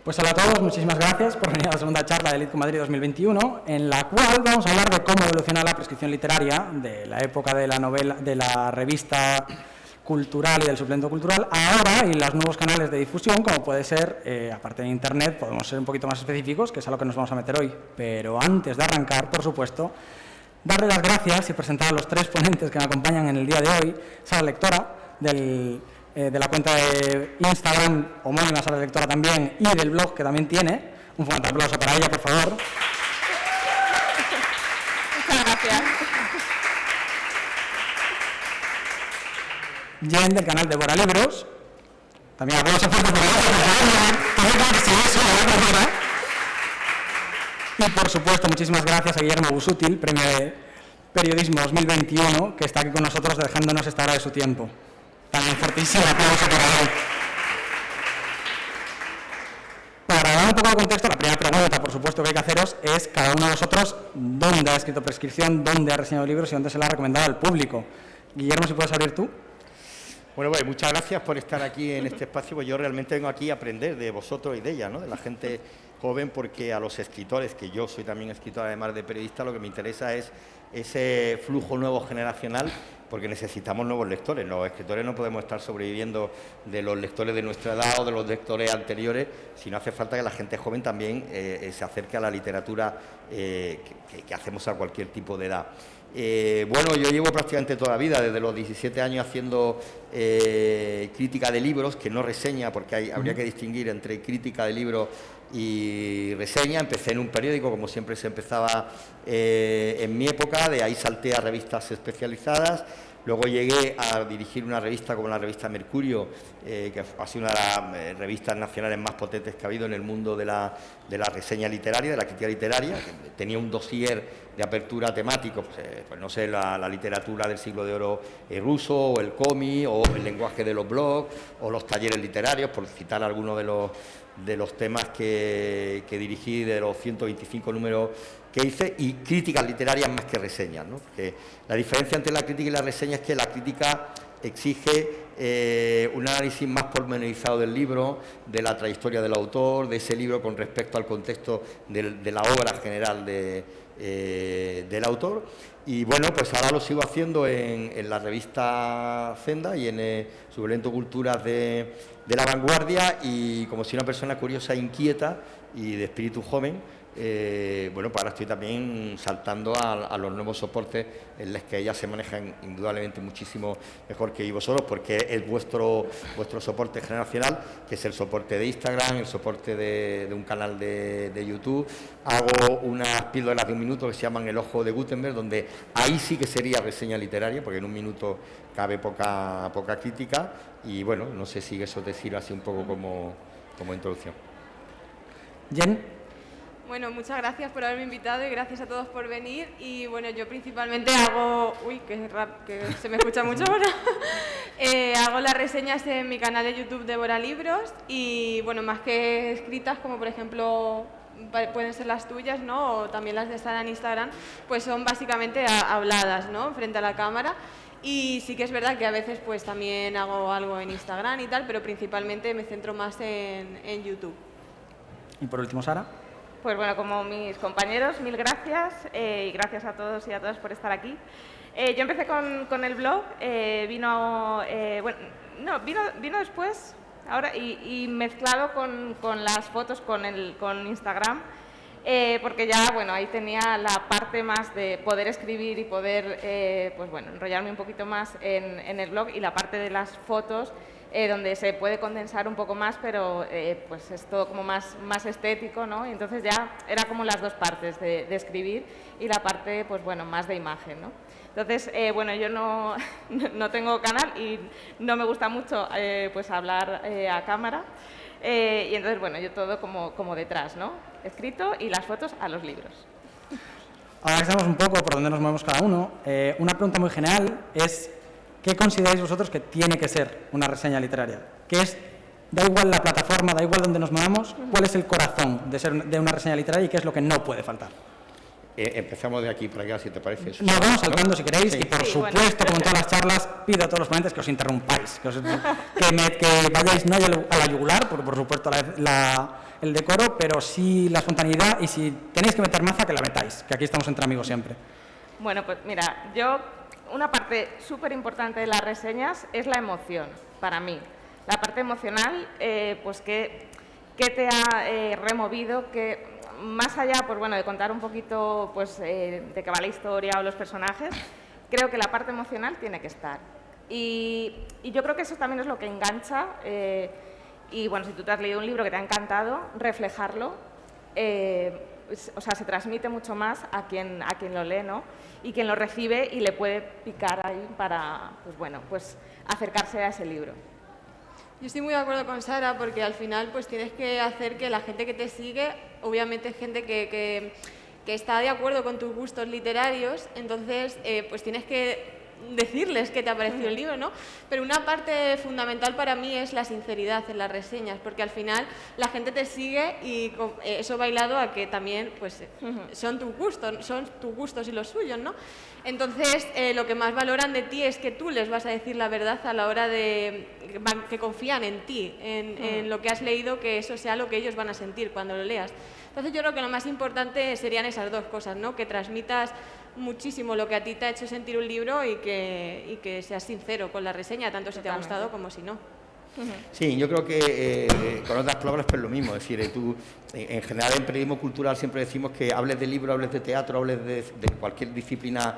Pues hola a todos, muchísimas gracias por venir a la segunda charla de LitCo Madrid 2021, en la cual vamos a hablar de cómo evoluciona la prescripción literaria de la época de la novela, de la revista cultural y del suplemento cultural, ahora y los nuevos canales de difusión, como puede ser, aparte de Internet, podemos ser un poquito más específicos, que es a lo que nos vamos a meter hoy. Pero antes de arrancar, por supuesto, darle las gracias y presentar a los tres ponentes que me acompañan en el día de hoy. Sara Lectora, de la cuenta de Instagram, homónima Sara Lectora también, y del blog que también tiene. Un fuerte aplauso para ella, por favor. Muchas gracias. Jen, del canal de Bora Libros. También aplauso fuerte para ella. Y por supuesto, muchísimas gracias a Guillermo Busútil, Premio de Periodismo 2021, que está aquí con nosotros dejándonos esta hora de su tiempo. También fortísimo aplauso para él. Para dar un poco de contexto, la primera pregunta, por supuesto, que hay que haceros es cada uno de vosotros dónde ha escrito prescripción, dónde ha reseñado libros y dónde se la ha recomendado al público. Guillermo, si puedes abrir tú. Bueno, pues muchas gracias por estar aquí en este espacio, pues yo realmente vengo aquí a aprender de vosotros y de ella, ¿no? De la gente joven, porque a los escritores, que yo soy también escritor además de periodista, lo que me interesa es ese flujo nuevo generacional, porque necesitamos nuevos lectores. Los escritores no podemos estar sobreviviendo de los lectores de nuestra edad o de los lectores anteriores, sino hace falta que la gente joven también se acerque a la literatura que hacemos a cualquier tipo de edad. Bueno, yo llevo prácticamente toda la vida, desde los 17 años, haciendo crítica de libros, que no reseña, porque habría que distinguir entre crítica de libros y reseña. Empecé en un periódico, como siempre se empezaba en mi época, de ahí salté a revistas especializadas. Luego llegué a dirigir una revista como la revista Mercurio, que ha sido una de las revistas nacionales más potentes que ha habido en el mundo de la reseña literaria, de la crítica literaria, que tenía un dossier de apertura temático, pues no sé, la literatura del siglo de oro ruso, o el cómic, o el lenguaje de los blogs, o los talleres literarios, por citar algunos de los temas que dirigí, de los 125 números que hice, y críticas literarias más que reseñas, ¿no? Porque la diferencia entre la crítica y la reseña es que la crítica exige un análisis más pormenorizado del libro, de la trayectoria del autor, de ese libro con respecto al contexto de la obra general del autor. Y bueno, pues ahora lo sigo haciendo en la revista Zenda y en Suplemento Culturas de La Vanguardia, y como soy una persona curiosa e inquieta y de espíritu joven, bueno, pues ahora estoy también saltando a los nuevos soportes en los que ellas se manejan indudablemente muchísimo mejor que vosotros, porque es vuestro soporte generacional, que es el soporte de Instagram, el soporte de un canal de YouTube. Hago unas píldoras de un minuto que se llaman El Ojo de Gutenberg, donde ahí sí que sería reseña literaria, porque en un minuto cabe poca crítica. Y bueno, no sé si eso te sirve así un poco como introducción. Jen. Bueno, muchas gracias por haberme invitado y gracias a todos por venir. Y bueno, yo principalmente hago... Uy, que se me escucha mucho ahora. Hago las reseñas en mi canal de YouTube de Bora Libros y bueno, más que escritas, como por ejemplo pueden ser las tuyas, ¿no? O también las de Sara en Instagram, pues son básicamente habladas, ¿no? Frente a la cámara. Y sí que es verdad que a veces pues también hago algo en Instagram y tal, pero principalmente me centro más en YouTube. Y por último, Sara. Pues bueno, como mis compañeros, mil gracias y gracias a todos y a todas por estar aquí. Yo empecé con el blog, vino después, ahora, y mezclado con las fotos con Instagram, porque ya, bueno, ahí tenía la parte más de poder escribir y poder, pues bueno, enrollarme un poquito más en el blog, y la parte de las fotos, donde se puede condensar un poco más, pero pues es todo como más estético, ¿no? Y entonces ya era como las dos partes de escribir y la parte, pues bueno, más de imagen, ¿no? Entonces, bueno, yo no tengo canal y no me gusta mucho pues hablar a cámara, y entonces, bueno, yo todo como detrás, ¿no? Escrito y las fotos a los libros. Ahora que sabemos un poco por dónde nos movemos cada uno, una pregunta muy general es: ¿qué consideráis vosotros que tiene que ser una reseña literaria? Da igual la plataforma, da igual dónde nos movamos, ¿cuál es el corazón de una reseña literaria y qué es lo que no puede faltar? Empezamos de aquí para allá, si te parece. Nos vamos saltando, ¿no? Si queréis, sí, y por supuesto, bueno, como en todas las charlas, pido a todos los ponentes que os interrumpáis, que vayáis no a la yugular, porque por supuesto el decoro, pero sí la espontaneidad, y si tenéis que meter maza, que la metáis, que aquí estamos entre amigos siempre. Bueno, pues mira, una parte súper importante de las reseñas es la emoción, para mí. La parte emocional, pues ¿qué te ha removido? Que más allá, pues bueno, de contar un poquito pues, de qué va la historia o los personajes, creo que la parte emocional tiene que estar. Y yo creo que eso también es lo que engancha. Y bueno, si tú te has leído un libro que te ha encantado, reflejarlo, o sea, se transmite mucho más a quien lo lee, ¿no? Y quien lo recibe y le puede picar ahí para, pues bueno, pues acercarse a ese libro. Yo estoy muy de acuerdo con Sara, porque al final pues tienes que hacer que la gente que te sigue, obviamente es gente que está de acuerdo con tus gustos literarios, entonces pues tienes que decirles qué te ha parecido el libro, ¿no? Pero una parte fundamental para mí es la sinceridad en las reseñas, porque al final la gente te sigue y eso va hilado a que también pues son tus gustos y los suyos, ¿no? Entonces lo que más valoran de ti es que tú les vas a decir la verdad a la hora de que confían en ti, en lo que has leído, que eso sea lo que ellos van a sentir cuando lo leas. Entonces yo creo que lo más importante serían esas dos cosas, ¿no? Que transmitas muchísimo lo que a ti te ha hecho sentir un libro y que seas sincero con la reseña, tanto si te ha gustado como si no. Sí, yo creo que con otras palabras pues lo mismo, es decir, tú en general en periodismo cultural siempre decimos que hables de libro, hables de teatro, hables de cualquier disciplina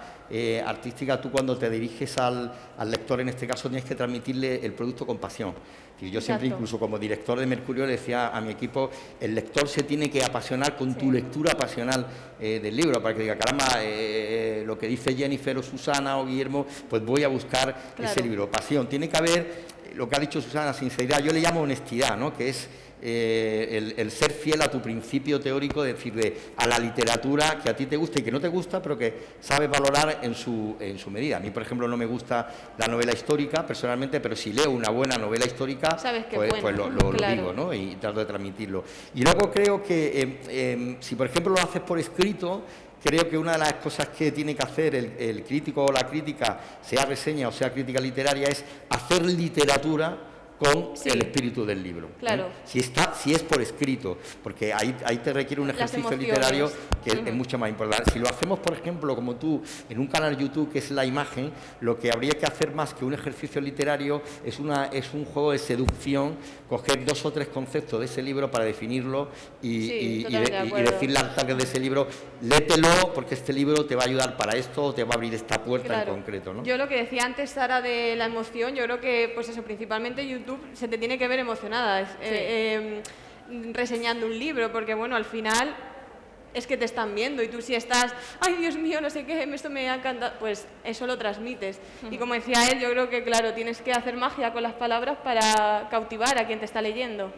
artística, tú cuando te diriges al lector en este caso tienes que transmitirle el producto con pasión. Y yo siempre, incluso como director de Mercurio, le decía a mi equipo, el lector se tiene que apasionar con tu lectura pasional del libro, para que diga, caramba, lo que dice Jennifer o Susana o Guillermo, pues voy a buscar ese libro. Pasión, tiene que haber, lo que ha dicho Susana, sinceridad, yo le llamo honestidad, ¿no? Que es el ser fiel a tu principio teórico, de decir, a la literatura que a ti te gusta y que no te gusta, pero que sabes valorar en su medida. A mí, por ejemplo, no me gusta la novela histórica personalmente, pero si leo una buena novela histórica, pues lo digo, ¿no? Y trato de transmitirlo. Y luego creo que si, por ejemplo, lo haces por escrito, creo que una de las cosas que tiene que hacer el crítico o la crítica, sea reseña o sea crítica literaria, es hacer literatura con el espíritu del libro. Claro. Si es por escrito, porque ahí te requiere un ejercicio literario que es mucho más importante. Si lo hacemos, por ejemplo, como tú, en un canal YouTube que es la imagen, lo que habría que hacer más que un ejercicio literario es un juego de seducción, coger 2 o 3 conceptos de ese libro para definirlo y decirle al target de ese libro, léetelo porque este libro te va a ayudar para esto o te va a abrir esta puerta en concreto, ¿no? Yo lo que decía antes, Sara, de la emoción, yo creo que, pues eso, principalmente YouTube se te tiene que ver emocionada reseñando un libro, porque bueno, al final es que te están viendo y tú si estás, ay Dios mío, no sé qué, esto me ha encantado, pues eso lo transmites. Y como decía él, yo creo que claro, tienes que hacer magia con las palabras para cautivar a quien te está leyendo.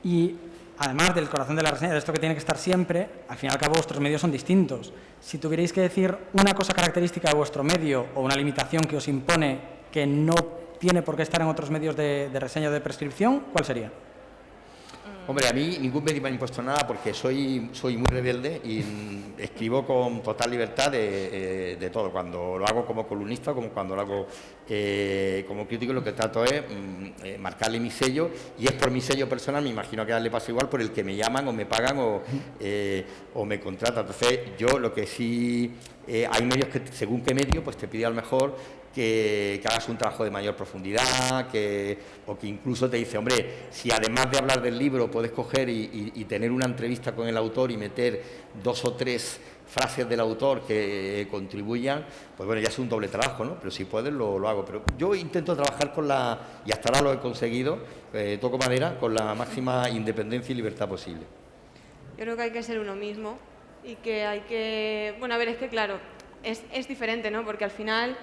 Y además del corazón de la reseña, de esto que tiene que estar siempre, al fin y al cabo vuestros medios son distintos. Si tuvierais que decir una cosa característica de vuestro medio o una limitación que os impone que no tiene por qué estar en otros medios de reseña o de prescripción, ¿cuál sería? Hombre, a mí ningún medio me ha impuesto nada porque soy muy rebelde y escribo con total libertad de todo. Cuando lo hago como columnista, como cuando lo hago como crítico, lo que trato es marcarle mi sello, y es por mi sello personal, me imagino que a él le pasa igual, por el que me llaman o me pagan o me contratan. Entonces, yo lo que sí... hay medios que, según qué medio, pues te pide a lo mejor que hagas un trabajo de mayor profundidad, o que incluso te dice, hombre, si además de hablar del libro puedes coger y tener una entrevista con el autor y meter 2 o 3 frases del autor que contribuyan, pues bueno, ya es un doble trabajo, ¿no? Pero si puedes lo hago. Pero yo intento trabajar y hasta ahora lo he conseguido, toco madera, con la máxima independencia y libertad posible. Yo creo que hay que ser uno mismo y que hay que... Bueno, a ver, es que claro, es diferente, ¿no? Porque al final,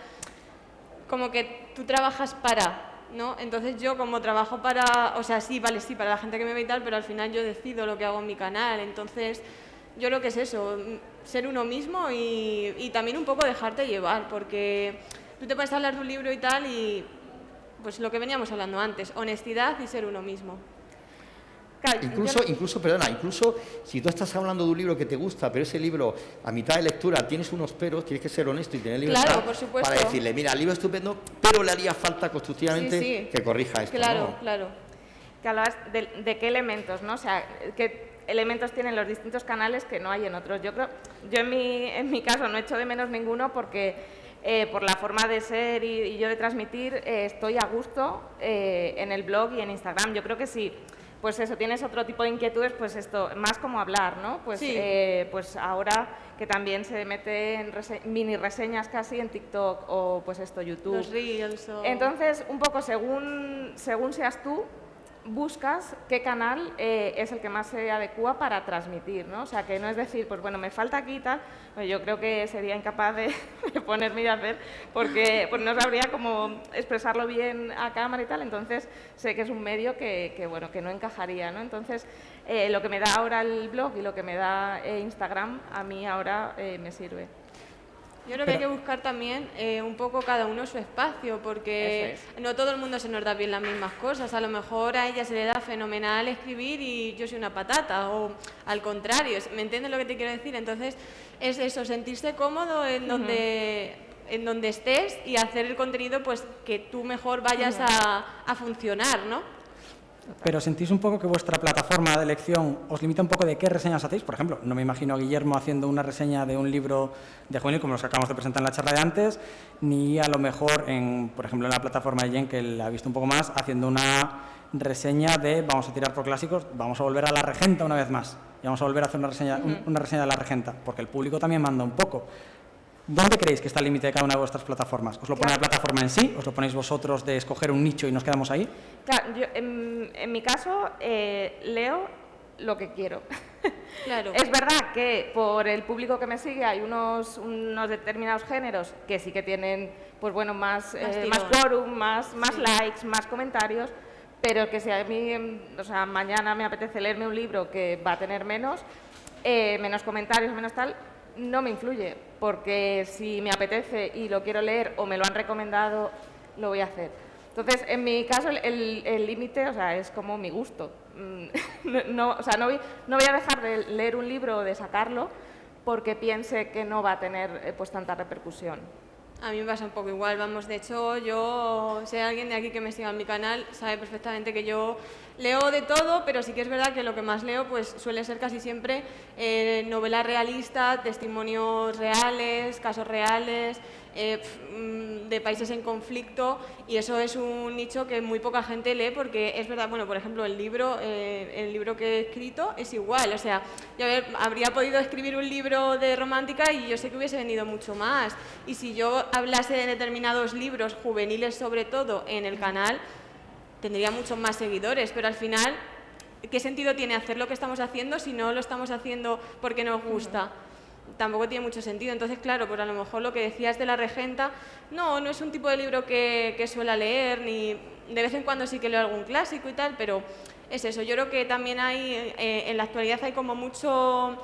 como que tú trabajas para, ¿no? Entonces yo como trabajo para... O sea, sí, vale, sí, para la gente que me ve y tal, pero al final yo decido lo que hago en mi canal. Entonces, yo creo que es eso, ser uno mismo y también un poco dejarte llevar, porque tú te puedes hablar de un libro y tal y... Pues lo que veníamos hablando antes, honestidad y ser uno mismo. Claro, incluso si tú estás hablando de un libro que te gusta, pero ese libro a mitad de lectura tienes unos peros, tienes que ser honesto y tener libertad para decirle, mira, el libro es estupendo, pero le haría falta constructivamente que corrija esto. Claro, ¿no? claro. que hablabas de qué elementos, ¿no? O sea, qué elementos tienen los distintos canales que no hay en otros. Yo en mi caso no echo de menos ninguno porque por la forma de ser y yo de transmitir estoy a gusto en el blog y en Instagram. Yo creo que sí. Pues eso, tienes otro tipo de inquietudes, pues esto, más como hablar, ¿no? Pues, sí. Pues ahora que también se mete en mini reseñas casi en TikTok o pues esto, YouTube. Los Reels o... Entonces, un poco según seas tú, buscas qué canal es el que más se adecua para transmitir, ¿no? O sea, que no es decir, pues bueno, me falta aquí y tal, pues yo creo que sería incapaz de ponerme y de hacer, porque pues no sabría cómo expresarlo bien a cámara y tal, entonces sé que es un medio que bueno, que no encajaría, ¿no? Entonces, lo que me da ahora el blog y lo que me da Instagram, a mí ahora me sirve. Yo creo que hay que buscar también un poco cada uno su espacio, porque no todo el mundo se nos da bien las mismas cosas. A lo mejor a ella se le da fenomenal escribir y yo soy una patata, o al contrario. ¿Me entiendes lo que te quiero decir? Entonces, es eso, sentirse cómodo en donde estés y hacer el contenido pues que tú mejor vayas a funcionar, ¿no? Pero ¿sentís un poco que vuestra plataforma de elección os limita un poco de qué reseñas hacéis? Por ejemplo, no me imagino a Guillermo haciendo una reseña de un libro de juvenil como los que acabamos de presentar en la charla de antes, ni a lo mejor, por ejemplo, en la plataforma de Jen, que la ha visto un poco más, haciendo una reseña de vamos a tirar por clásicos, vamos a volver a La Regenta una vez más y vamos a volver a hacer una reseña de La Regenta, porque el público también manda un poco. ¿Dónde creéis que está el límite de cada una de vuestras plataformas? ¿Os lo pone la plataforma en sí? ¿Os lo ponéis vosotros de escoger un nicho y nos quedamos ahí? Claro, yo, en mi caso leo lo que quiero. Claro. Es verdad que por el público que me sigue hay unos determinados géneros que sí que tienen pues bueno, más quórum, más likes, más comentarios, pero que si a mí o sea, mañana me apetece leerme un libro que va a tener menos comentarios, menos tal, no me influye, porque si me apetece y lo quiero leer o me lo han recomendado, lo voy a hacer. Entonces, en mi caso, el límite, o sea, es como mi gusto. No voy a dejar de leer un libro o de sacarlo porque piense que no va a tener pues tanta repercusión. A mí me pasa un poco igual, vamos, de hecho si hay alguien de aquí que me siga en mi canal, sabe perfectamente que yo leo de todo, pero sí que es verdad que lo que más leo pues suele ser casi siempre novela realista, testimonios reales, casos reales, de países en conflicto, y eso es un nicho que muy poca gente lee porque es verdad, bueno, por ejemplo, el libro que he escrito es igual, o sea, yo habría podido escribir un libro de romántica y yo sé que hubiese vendido mucho más, y si yo hablase de determinados libros, juveniles sobre todo, en el canal, tendría muchos más seguidores, pero al final, ¿qué sentido tiene hacer lo que estamos haciendo si no lo estamos haciendo porque nos gusta? Tampoco tiene mucho sentido. Entonces, claro, pues a lo mejor lo que decías de La Regenta, no es un tipo de libro que suela leer, ni de vez en cuando sí que leo algún clásico y tal, pero es eso. Yo creo que también hay, en la actualidad hay como mucho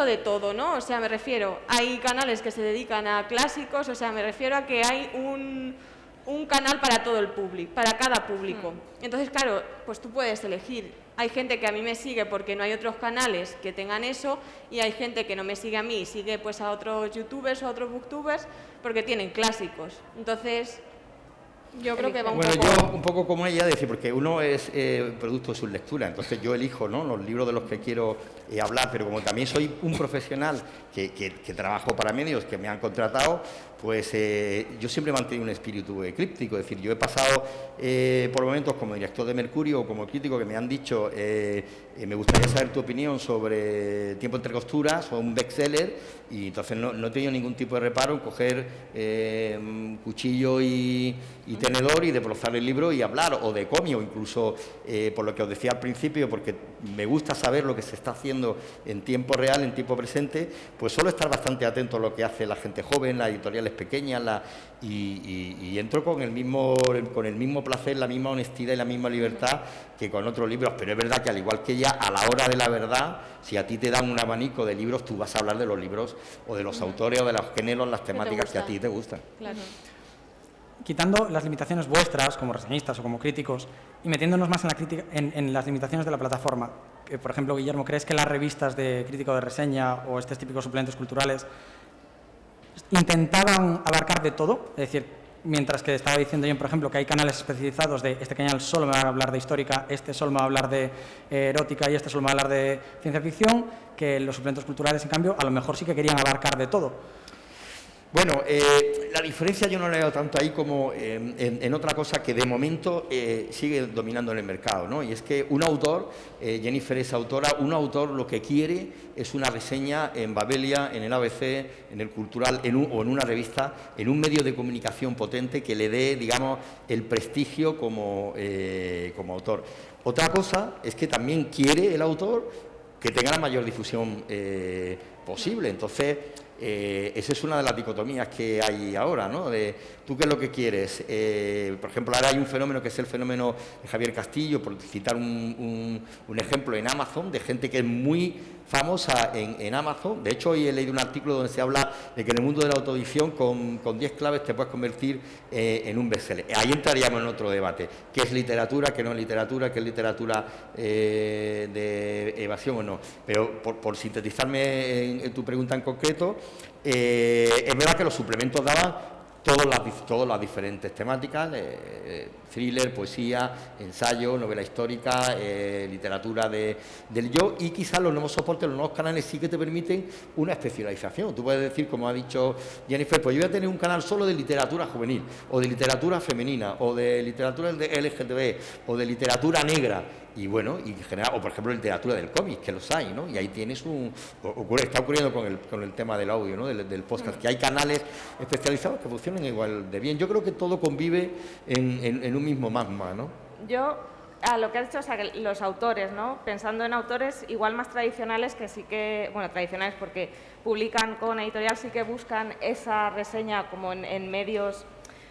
de todo, ¿no? O sea, me refiero, hay canales que se dedican a clásicos, o sea, me refiero a que hay un canal para todo el público, para cada público. Entonces, claro, pues tú puedes elegir. Hay gente que a mí me sigue porque no hay otros canales que tengan eso, y hay gente que no me sigue a mí y sigue pues a otros youtubers o a otros booktubers porque tienen clásicos. Entonces, yo creo que va un poco... Bueno, yo un poco como ella, decir, porque uno es producto de sus lecturas, entonces yo elijo, ¿no?, los libros de los que quiero hablar, pero como también soy un profesional que trabajo para medios que me han contratado, pues yo siempre he mantenido un espíritu críptico, es decir, yo he pasado por momentos como director de Mercurio o como crítico que me han dicho me gustaría saber tu opinión sobre Tiempo entre costuras o un bestseller, y entonces no he tenido ningún tipo de reparo en coger cuchillo y tenedor y desbrozar el libro y hablar, o de cómic, o incluso por lo que os decía al principio, porque me gusta saber lo que se está haciendo en tiempo real, en tiempo presente, pues suelo estar bastante atento a lo que hace la gente joven, las editoriales pequeñas, y entro con el mismo placer, la misma honestidad y la misma libertad que con otros libros, pero es verdad que al igual que ella, a la hora de la verdad, si a ti te dan un abanico de libros, tú vas a hablar de los libros o de los autores o de los géneros, las temáticas que a ti te gustan. Claro. Quitando las limitaciones vuestras como reseñistas o como críticos y metiéndonos más en la crítica, en las limitaciones de la plataforma, que, por ejemplo, Guillermo, ¿crees que las revistas de crítico de reseña o estos típicos suplementos culturales intentaban abarcar de todo? Es decir, mientras que estaba diciendo yo, por ejemplo, que hay canales especializados de este canal solo me va a hablar de histórica, este solo me va a hablar de erótica y este solo me va a hablar de ciencia ficción, que los suplementos culturales, en cambio, a lo mejor sí que querían abarcar de todo. Bueno, la diferencia yo no la veo tanto ahí como en otra cosa que de momento sigue dominando en el mercado, ¿no? Y es que un autor, Jennifer es autora, un autor lo que quiere es una reseña en Babelia, en el ABC, en el Cultural, o en una revista, en un medio de comunicación potente que le dé, digamos, el prestigio como autor. Otra cosa es que también quiere el autor que tenga la mayor difusión posible. Entonces, esa es una de las dicotomías que hay ahora, ¿no? De tú qué es lo que quieres. Por ejemplo, ahora hay un fenómeno que es el fenómeno de Javier Castillo, por citar un ejemplo en Amazon, de gente que es muy famosa en Amazon. De hecho, hoy he leído un artículo donde se habla de que en el mundo de la autoedición con 10 claves te puedes convertir en un bestseller. Ahí entraríamos en otro debate. ¿Qué es literatura, qué no es literatura, qué es literatura de evasión o no? Pero por sintetizarme en tu pregunta en concreto, es verdad que los suplementos daban todas las diferentes temáticas, thriller, poesía, ensayo, novela histórica, literatura del yo, y quizás los nuevos soportes, los nuevos canales sí que te permiten una especialización. Tú puedes decir, como ha dicho Jennifer, pues yo voy a tener un canal solo de literatura juvenil, o de literatura femenina, o de literatura LGTB, o de literatura negra. Y bueno, y en general, o por ejemplo literatura del cómic, que los hay, ¿no? Y ahí tienes está ocurriendo con el tema del audio, ¿no? Del podcast, que hay canales especializados que funcionan igual de bien. Yo creo que todo convive en un mismo magma, ¿no? Yo, a lo que has dicho, o sea, que los autores, ¿no? Pensando en autores igual más tradicionales, que sí que, bueno, tradicionales porque publican con editorial, sí que buscan esa reseña como en medios,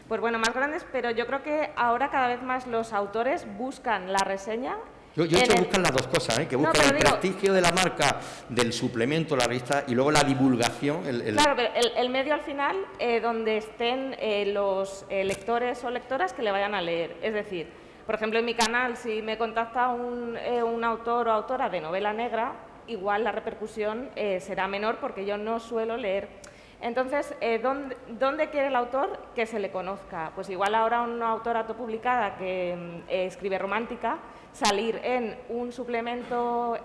pues bueno, más grandes, pero yo creo que ahora cada vez más los autores buscan la reseña. Yo he hecho buscan las dos cosas, que buscan el prestigio de la marca, del suplemento, la revista, y luego la divulgación. Claro, pero el medio al final, donde estén los lectores o lectoras que le vayan a leer. Es decir, por ejemplo, en mi canal, si me contacta un autor o autora de novela negra, igual la repercusión será menor porque yo no suelo leer. Entonces, ¿dónde quiere el autor que se le conozca? Pues igual ahora una autora autopublicada que escribe romántica, salir en un suplemento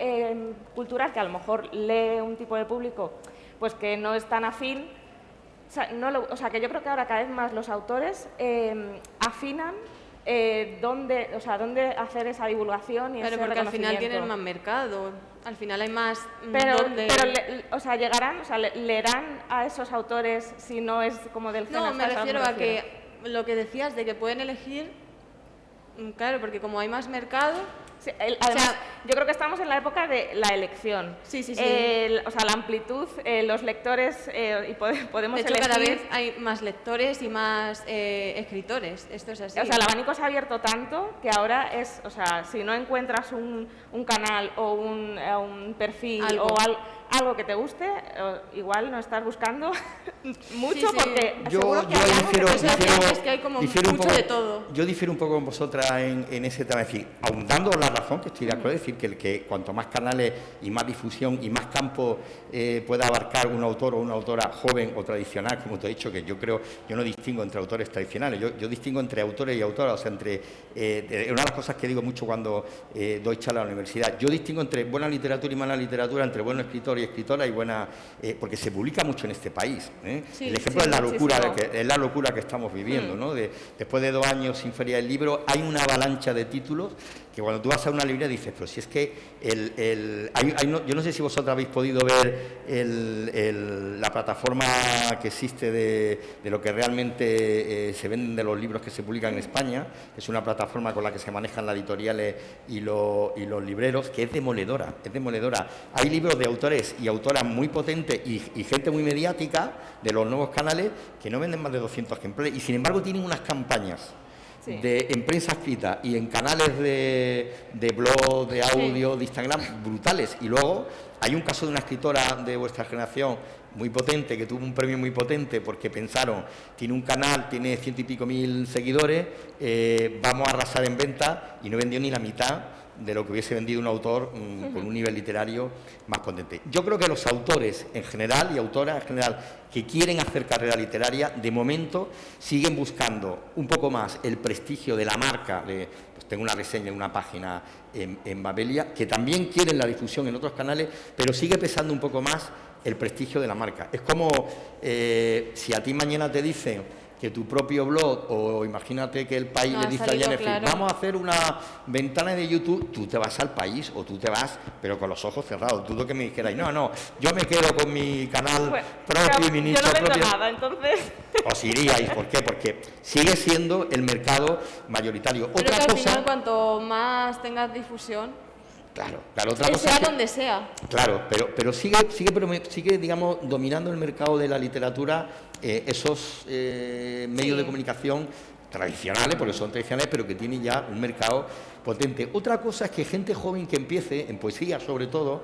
cultural que a lo mejor lee un tipo de público pues que no es tan afín. O sea, que yo creo que ahora cada vez más los autores afinan dónde hacer esa divulgación y ese reconocimiento. Porque al final tienen más mercado, al final hay más... llegarán, leerán a esos autores si no es como del género. No, me refiero a que lo que decías de que pueden elegir, claro, porque como hay más mercado... Sí, además, yo creo que estamos en la época de la elección. Sí. La amplitud, los lectores, y podemos elegir. De hecho, cada vez hay más lectores y más escritores. Esto es así. O sea, el abanico se ha abierto tanto que ahora es, o sea, si no encuentras un canal o un perfil o algo que te guste, igual no estás buscando mucho, porque seguro que hay como mucho de todo. Yo difiero un poco con vosotras en ese tema. Es decir, ahondando la razón, que estoy de acuerdo, es decir, que cuanto más canales y más difusión y más campo pueda abarcar un autor o una autora joven o tradicional, como te he dicho, que yo no distingo entre autores tradicionales, yo distingo entre autores y autoras, o sea, una de las cosas que digo mucho cuando doy charla a la universidad, yo distingo entre buena literatura y mala literatura, entre buenos escritores y escritoras y buena, porque se publica mucho en este país. El ejemplo es la locura, es la locura que estamos viviendo, ¿no? Después de 2 años sin feria del libro, hay una avalancha de títulos que cuando tú vas a una librería dices, pero si es que yo no sé si vosotros habéis podido ver la plataforma que existe de lo que realmente se venden de los libros que se publican en España, que es una plataforma con la que se manejan las editoriales y los libreros, que es demoledora. Hay libros de autores y autoras muy potentes y gente muy mediática de los nuevos canales que no venden más de 200 ejemplares y sin embargo tienen unas campañas en prensa escrita y en canales de blog, de audio, de Instagram, brutales. Y luego hay un caso de una escritora de vuestra generación muy potente, que tuvo un premio muy potente porque pensaron, tiene un canal, tiene 100 y pico mil seguidores, vamos a arrasar en venta, y no vendió ni la mitad de lo que hubiese vendido un autor con un nivel literario más potente. Yo creo que los autores en general y autoras en general que quieren hacer carrera literaria, de momento siguen buscando un poco más el prestigio de la marca. Pues tengo una reseña en una página en Babelia, que también quieren la difusión en otros canales, pero sigue pesando un poco más el prestigio de la marca. Es como si a ti mañana te dicen que tu propio blog, o imagínate que El País le dice a Jennifer, claro, vamos a hacer una ventana de YouTube, tú te vas al País o tú te vas, pero con los ojos cerrados. Dudo que me dijerais, no, yo me quedo con mi canal propio y mi nicho propio. Yo no vendo nada, entonces. Os iríais, ¿por qué? Porque sigue siendo el mercado mayoritario. Pero otra cosa, al final, cuanto más tengas difusión, claro, otra cosa sea donde sea. Claro, pero sigue, digamos, dominando el mercado de la literatura esos medios de comunicación tradicionales, porque son tradicionales, pero que tienen ya un mercado potente. Otra cosa es que gente joven que empiece, en poesía sobre todo,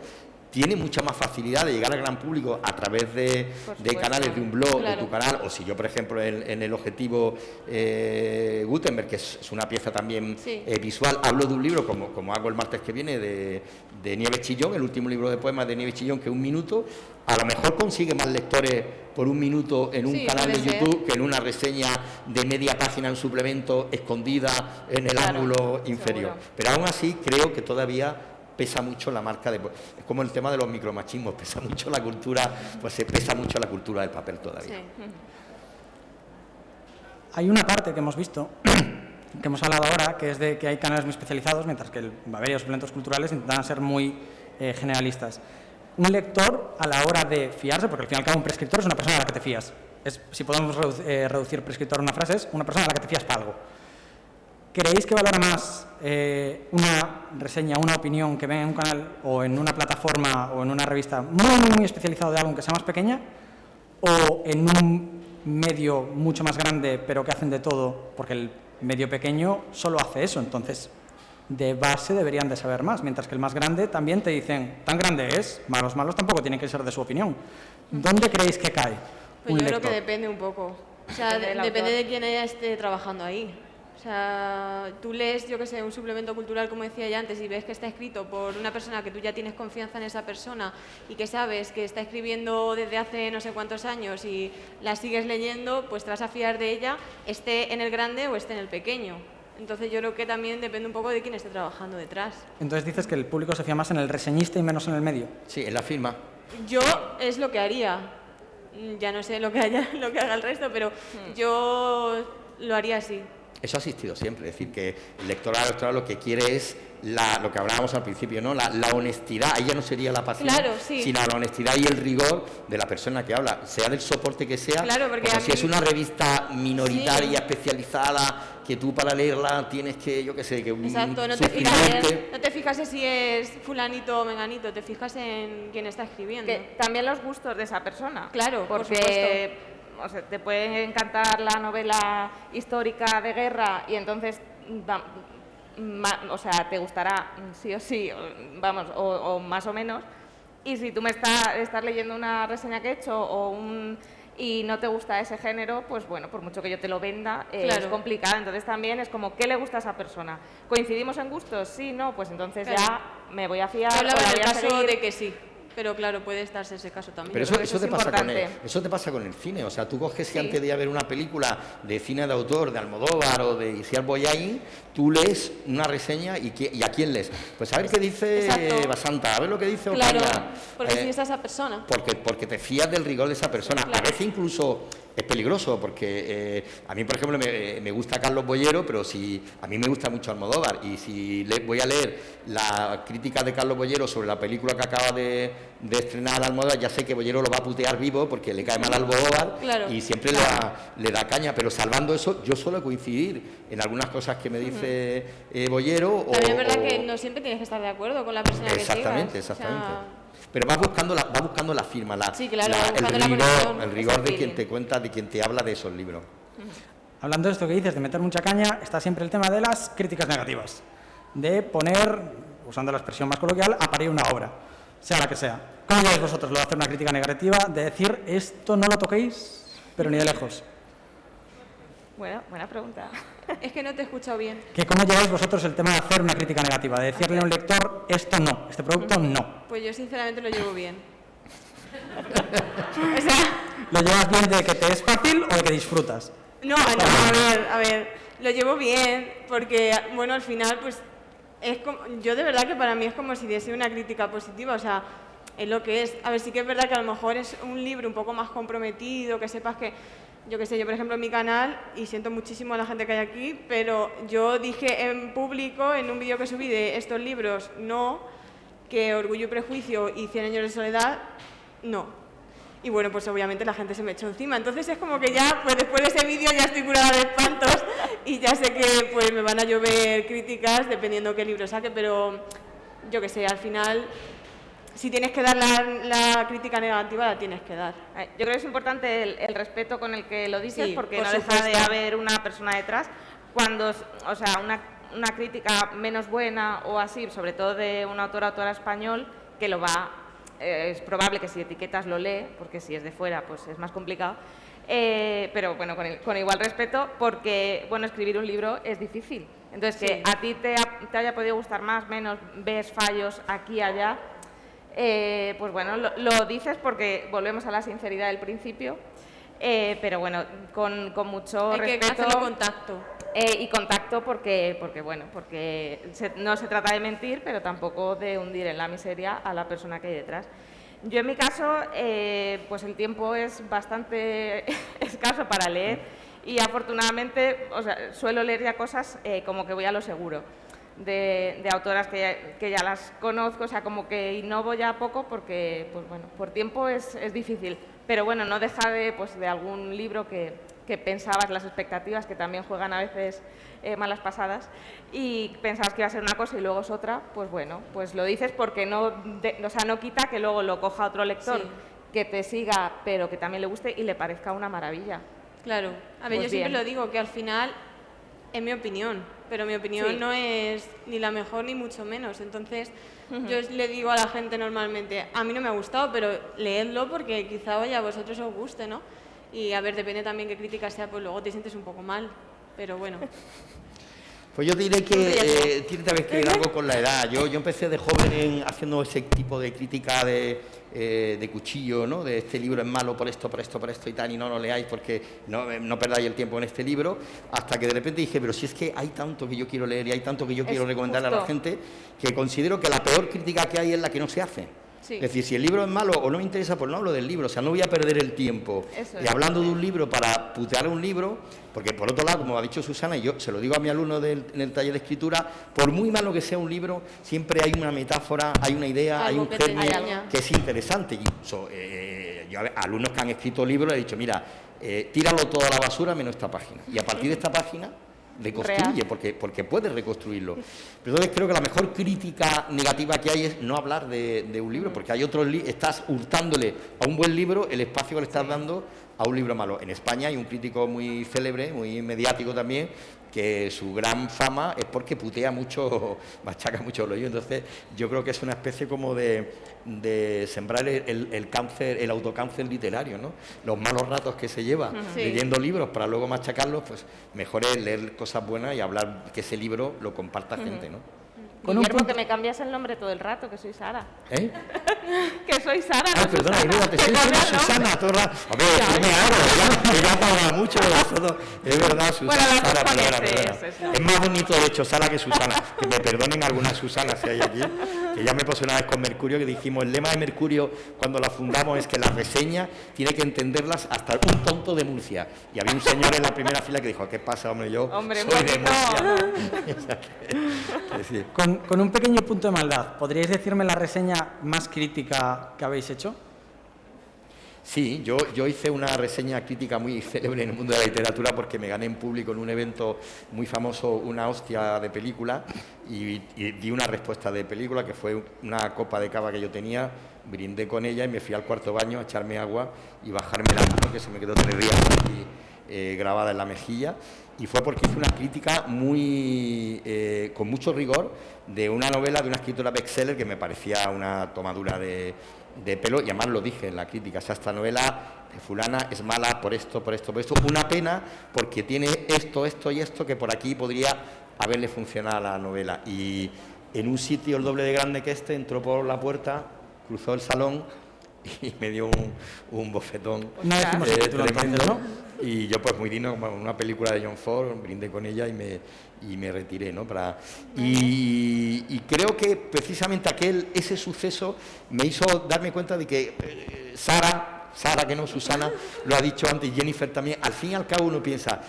tiene mucha más facilidad de llegar al gran público a través de canales, de un blog, claro, de tu canal, o si yo, por ejemplo, en el objetivo Gutenberg, que es una pieza también visual, hablo de un libro, como hago el martes que viene, de Nieves Chillón, el último libro de poemas de Nieves Chillón, que un minuto, a lo mejor consigue más lectores por un minuto en un canal de YouTube que en una reseña de media página en suplemento escondida en el ángulo inferior. Seguro. Pero aún así creo que todavía pesa mucho la marca de... Es como el tema de los micromachismos, pesa mucho la cultura, pues se pesa mucho la cultura del papel todavía. Sí. Hay una parte que hemos visto, que hemos hablado ahora, que es de que hay canales muy especializados, mientras que Babelia y los suplementos culturales intentan ser muy generalistas. Un lector, a la hora de fiarse, porque al fin y al cabo un prescriptor es una persona a la que te fías. Si podemos reducir prescriptor a una frase, es una persona a la que te fías para algo. ¿Creéis que valora más una reseña, una opinión que ven en un canal o en una plataforma o en una revista muy especializado de algo que sea más pequeña, o en un medio mucho más grande pero que hacen de todo? Porque el medio pequeño solo hace eso, entonces de base deberían de saber más, mientras que el más grande también te dicen, tan grande es, malos tampoco tienen que ser de su opinión. ¿Dónde creéis que cae un lector? Creo que depende un poco, o sea, depende de quién esté trabajando ahí. O sea, tú lees, yo qué sé, un suplemento cultural, como decía ya antes, y ves que está escrito por una persona que tú ya tienes confianza en esa persona y que sabes que está escribiendo desde hace no sé cuántos años y la sigues leyendo, pues te vas a fiar de ella, esté en el grande o esté en el pequeño. Entonces yo creo que también depende un poco de quién esté trabajando detrás. Entonces dices que el público se fía más en el reseñista y menos en el medio. Sí, en la firma. Yo es lo que haría. Ya no sé lo que haga el resto, pero yo lo haría así. Eso ha existido siempre, es decir, que el lector electoral lo que quiere es lo que hablábamos al principio, ¿no? La honestidad, ahí ya no sería la pasión, sino la honestidad y el rigor de la persona que habla, sea del soporte que sea, porque si es una revista minoritaria, especializada, que tú para leerla tienes que, yo qué sé, que un exacto, no te fijas si es fulanito o menganito, te fijas en quién está escribiendo. Que también los gustos de esa persona. Claro, porque por supuesto. O sea, te puede encantar la novela histórica de guerra y entonces, o sea, te gustará sí o sí, vamos, o más o menos. Y si tú me estás leyendo una reseña que he hecho y no te gusta ese género, pues bueno, por mucho que yo te lo venda, es complicado. Entonces también es como, ¿qué le gusta a esa persona? ¿Coincidimos en gustos? Sí, no, pues entonces ya me voy a fiar. Yo hablaba en el caso de que sí. Pero claro, puede darse ese caso también. Pero eso te pasa con el cine. O sea, tú coges y antes de ir a ver una película de cine de autor, de Almodóvar o de Isiar Boyain, tú lees una reseña y ¿a quién lees? Pues a ver qué dice Basanta, a ver lo que dice Ocaña. Claro, porque si es esa persona. Porque te fías del rigor de esa persona. Claro. A veces incluso es peligroso, porque a mí, por ejemplo, me gusta Carlos Bollero, pero a mí me gusta mucho Almodóvar, y si voy a leer la crítica de Carlos Bollero sobre la película que acaba de estrenar Almodóvar, ya sé que Bollero lo va a putear vivo porque le cae mal a Almodóvar y siempre le da caña, pero salvando eso, yo suelo coincidir en algunas cosas que me dice Bollero. También es verdad que no siempre tienes que estar de acuerdo con la persona que sigas. Exactamente. O sea, pero vas buscando la firma, el rigor de quien te cuenta, de quien te habla de esos libros. Hablando de esto que dices, de meter mucha caña, está siempre el tema de las críticas negativas, de poner, usando la expresión más coloquial, a parir una obra. sea la que sea. ¿Cómo lleváis vosotros lo de hacer una crítica negativa, de decir esto no lo toquéis, pero ni de lejos? Bueno, buena pregunta. Es que no te he escuchado bien. ¿Que ¿Cómo lleváis vosotros el tema de hacer una crítica negativa, de decirle a un lector esto no, este producto no? Pues yo sinceramente lo llevo bien. O sea, ¿Lo llevas bien de que te es fácil o de que disfrutas? no, a ver, lo llevo bien porque, bueno, al final, pues, es como, yo de verdad que para mí es como si diese una crítica positiva, o sea, es lo que es. A ver, sí que es verdad que a lo mejor es un libro un poco más comprometido, que sepas que, yo qué sé, yo por ejemplo en mi canal, y siento muchísimo a la gente que hay aquí, pero yo dije en público, en un vídeo que subí de estos libros, no, que Orgullo y Prejuicio y 100 años de soledad, no. Y bueno, pues obviamente la gente se me echó encima. Entonces es como que ya, pues después de ese vídeo ya estoy curada de espantos y ya sé que pues me van a llover críticas dependiendo qué libro saque, pero yo qué sé, al final, si tienes que dar la crítica negativa, la tienes que dar. Yo creo que es importante el respeto con el que lo dices, Sí, porque por no deja de supuesto. haber una persona detrás. Cuando, o sea, una crítica menos buena o así, sobre todo de un autora español, que lo va, es probable que si etiquetas lo lee, porque si es de fuera pues es más complicado, pero bueno, con igual respeto, porque bueno, escribir un libro es difícil. Entonces, Sí. que a ti te haya podido gustar más, menos, ves fallos aquí y allá, pues bueno, lo dices porque volvemos a la sinceridad del principio, pero bueno, con mucho Hay que respeto hacerlo contacto. y contacto porque bueno, porque no se trata de mentir, pero tampoco de hundir en la miseria a la persona que hay detrás. Yo en mi caso, pues el tiempo es bastante escaso para leer y afortunadamente, o sea, suelo leer ya cosas como que voy a lo seguro. De autoras que ya las conozco, o sea, como que innovo ya poco porque, pues bueno, por tiempo es difícil, pero bueno, no deja de algún libro que pensabas, las expectativas, que también juegan a veces malas pasadas, y pensabas que iba a ser una cosa y luego es otra, pues bueno, pues lo dices porque o sea, no quita que luego lo coja otro lector Sí. que te siga, pero que también le guste y le parezca una maravilla. Claro. A ver, Pues yo siempre bien. lo digo, que al final es mi opinión, pero mi opinión Sí. no es ni la mejor ni mucho menos. Entonces, yo le digo a la gente normalmente, a mí no me ha gustado, pero leedlo porque quizá, oye, a vosotros os guste, ¿no? Y a ver, depende también qué crítica sea, pues luego te sientes un poco mal, pero bueno. Pues yo diré Un que riesgo. tiene también que ver algo con la edad. Yo empecé de joven haciendo ese tipo de crítica de cuchillo, ¿no? De este libro es malo por esto y tal, y no lo leáis porque no perdáis el tiempo en este libro, hasta que de repente dije, pero si es que hay tanto que yo quiero leer y hay tanto que yo quiero recomendarle a la justo. gente, que considero que la peor crítica que hay es la que no se hace. Sí. Es decir, si el libro es malo o no me interesa, pues no hablo del libro. O sea, no voy a perder el tiempo Eso es. hablando de un libro para putear un libro, porque por otro lado, como ha dicho Susana, y yo se lo digo a mi alumno en el taller de escritura, por muy malo que sea un libro, siempre hay una metáfora, hay una idea, hay Algo un que te germen engaña. que es interesante. Y yo a alumnos que han escrito libros le he dicho, mira, tíralo todo a la basura menos esta página. Y a partir de esta página reconstruye, porque puedes reconstruirlo. Pero entonces creo que la mejor crítica negativa que hay es no hablar de un libro, porque hay otros estás hurtándole a un buen libro el espacio que le estás dando a un libro malo. En España hay un crítico muy célebre, muy mediático también, que su gran fama es porque putea mucho, machaca mucho los libros. Entonces yo creo que es una especie como de sembrar el cáncer, el autocáncer literario, ¿no? Los malos ratos que se lleva Sí. leyendo libros para luego machacarlos, pues mejor es leer cosas buenas y hablar que ese libro lo comparta gente, ¿no? Con un Guillermo, punto- que me cambias el nombre todo el rato, que soy Sara. ¿Eh? Que soy Sara, Ay, no perdona, Susana. mira, te estoy Que diciendo cambia el nombre. Susana, todo el rato. A ver, yo me abro, ella habla mucho de vosotros. Es verdad, Susana. Bueno, las dos Sara, perdona, conoces, perdona. eso. Es más bonito, de hecho, Sara que Susana. Que me perdonen algunas Susanas si hay aquí. Que ya me pasó una vez con Mercurio, que dijimos, el lema de Mercurio cuando la fundamos es que las reseñas tiene que entenderlas hasta un tonto de Murcia. Y había un señor en la primera fila que dijo, ¿qué pasa, hombre? Yo Hombre, soy de no. Murcia. O sea que sí. Con un pequeño punto de maldad, ¿podríais decirme la reseña más crítica que habéis hecho? Sí, yo hice una reseña crítica muy célebre en el mundo de la literatura porque me gané en público en un evento muy famoso una hostia de película y di una respuesta de película que fue una copa de cava que yo tenía brindé con ella y me fui al cuarto baño a echarme agua y bajarme la mano, que se me quedó 3 días aquí grabada en la mejilla, y fue porque hice una crítica con mucho rigor de una novela de una escritora bestseller que me parecía una tomadura de pelo, y además lo dije en la crítica, o sea, esta novela de fulana es mala por esto, una pena porque tiene esto y esto que por aquí podría haberle funcionado a la novela. Y en un sitio el doble de grande que este, entró por la puerta, cruzó el salón y me dio un bofetón tremendo, ¿no? Y yo, pues muy digno, como una película de John Ford, brindé con ella y me retiré, ¿no? Y creo que precisamente ese suceso me hizo darme cuenta de que Sara, que no, Susana, lo ha dicho antes, y Jennifer también, al fin y al cabo uno piensa,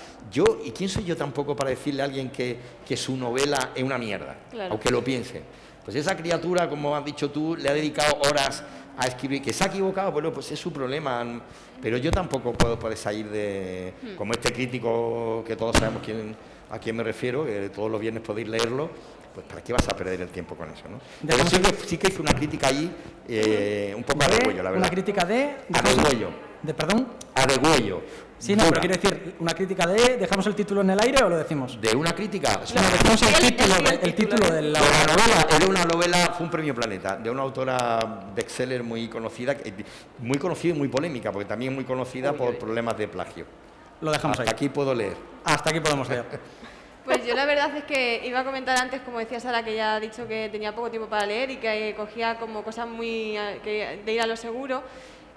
¿y quién soy yo tampoco para decirle a alguien que su novela es una mierda? Claro. Aunque lo piense. Pues esa criatura, como has dicho tú, le ha dedicado horas a escribir, que se ha equivocado, bueno, pues es su problema, pero yo tampoco puedo poder salir como este crítico que todos sabemos a quién me refiero, que todos los viernes podéis leerlo, pues ¿para qué vas a perder el tiempo con eso, no? Pero sí que hice una crítica allí, un poco a degüello, la verdad. ¿Una crítica a degüello. ¿Perdón? A degüello. Sí, no, pero quiero decir, una crítica ¿dejamos el título en el aire o lo decimos? ¿De una crítica? No, dejamos el título de la novela. Era una novela, fue un premio Planeta, de una autora bestseller muy conocida y muy polémica, porque también muy conocida por problemas de plagio. Lo dejamos ahí. Hasta aquí puedo leer. Hasta aquí podemos leer. Pues yo la verdad es que iba a comentar antes, como decía Sara, que ya ha dicho que tenía poco tiempo para leer y que cogía como cosas de ir a lo seguro.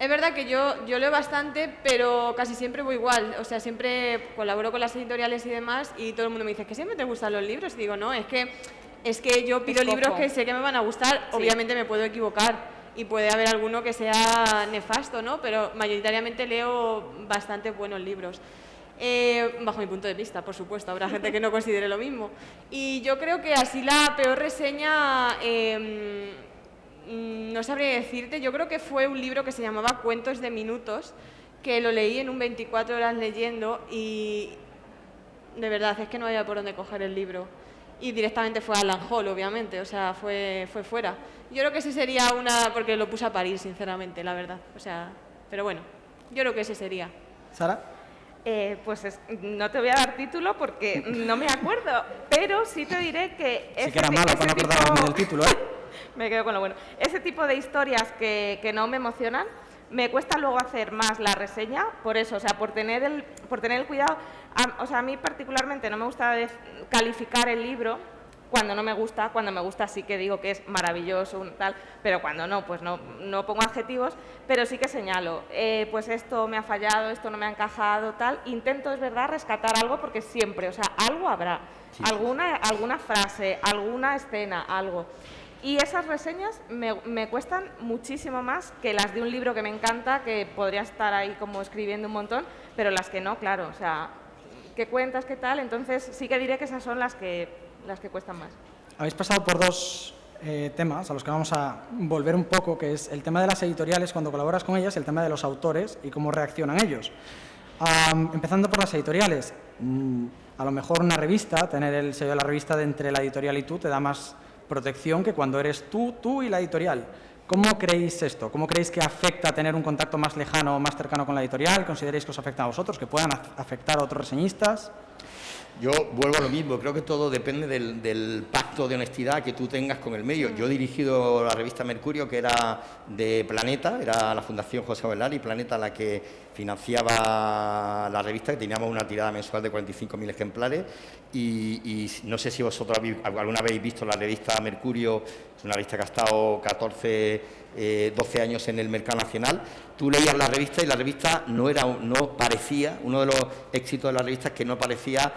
Es verdad que yo leo bastante, pero casi siempre voy igual. O sea, siempre colaboro con las editoriales y demás, y todo el mundo me dice, ¿que siempre te gustan los libros? Y digo, no, es que yo pido libros que sé que me van a gustar. Sí. Obviamente me puedo equivocar y puede haber alguno que sea nefasto, ¿no? Pero mayoritariamente leo bastante buenos libros. Bajo mi punto de vista, por supuesto, habrá gente que no considere lo mismo. Y yo creo que así la peor reseña, no sabría decirte, yo creo que fue un libro que se llamaba Cuentos de Minutos, que lo leí en un 24 horas leyendo y de verdad es que no había por dónde coger el libro. Y directamente fue a Alan Hall, obviamente, o sea, fue fuera. Yo creo que ese sería porque lo puse a parir, sinceramente, la verdad. O sea, pero bueno, yo creo que ese sería. ¿Sara? No te voy a dar título porque no me acuerdo, pero sí te diré que... Sí que era malo, para no acordarme del título, ¿eh? Me quedo con lo bueno. Ese tipo de historias que no me emocionan, me cuesta luego hacer más la reseña, por eso, o sea, por tener el cuidado. O sea, a mí particularmente no me gusta calificar el libro cuando no me gusta. Cuando me gusta sí que digo que es maravilloso, tal, pero cuando no, pues no pongo adjetivos, pero sí que señalo, pues esto me ha fallado, esto no me ha encajado, tal. Intento, es verdad, rescatar algo porque siempre, o sea, algo habrá, sí. alguna frase, alguna escena, algo. Y esas reseñas me cuestan muchísimo más que las de un libro que me encanta, que podría estar ahí como escribiendo un montón, pero las que no, claro, o sea, ¿qué cuentas, qué tal? Entonces sí que diré que esas son las que cuestan más. Habéis pasado por dos temas a los que vamos a volver un poco, que es el tema de las editoriales cuando colaboras con ellas, el tema de los autores y cómo reaccionan ellos. Empezando por las editoriales, a lo mejor una revista, tener el sello de la revista de entre la editorial y tú te da más protección que cuando eres tú y la editorial. ¿Cómo creéis esto? ¿Cómo creéis que afecta tener un contacto más lejano o más cercano con la editorial? ¿Consideráis que os afecta a vosotros, que puedan afectar a otros reseñistas? Yo vuelvo a lo mismo, creo que todo depende del pacto de honestidad que tú tengas con el medio. Yo he dirigido la revista Mercurio, que era de Planeta, era la Fundación José Abelar y Planeta la que financiaba la revista, que teníamos una tirada mensual de 45.000 ejemplares y no sé si vosotros alguna vez habéis visto la revista Mercurio, es una revista que ha estado 12 años en el mercado nacional. Tú leías la revista y la revista no parecía, uno de los éxitos de la revista es que no parecía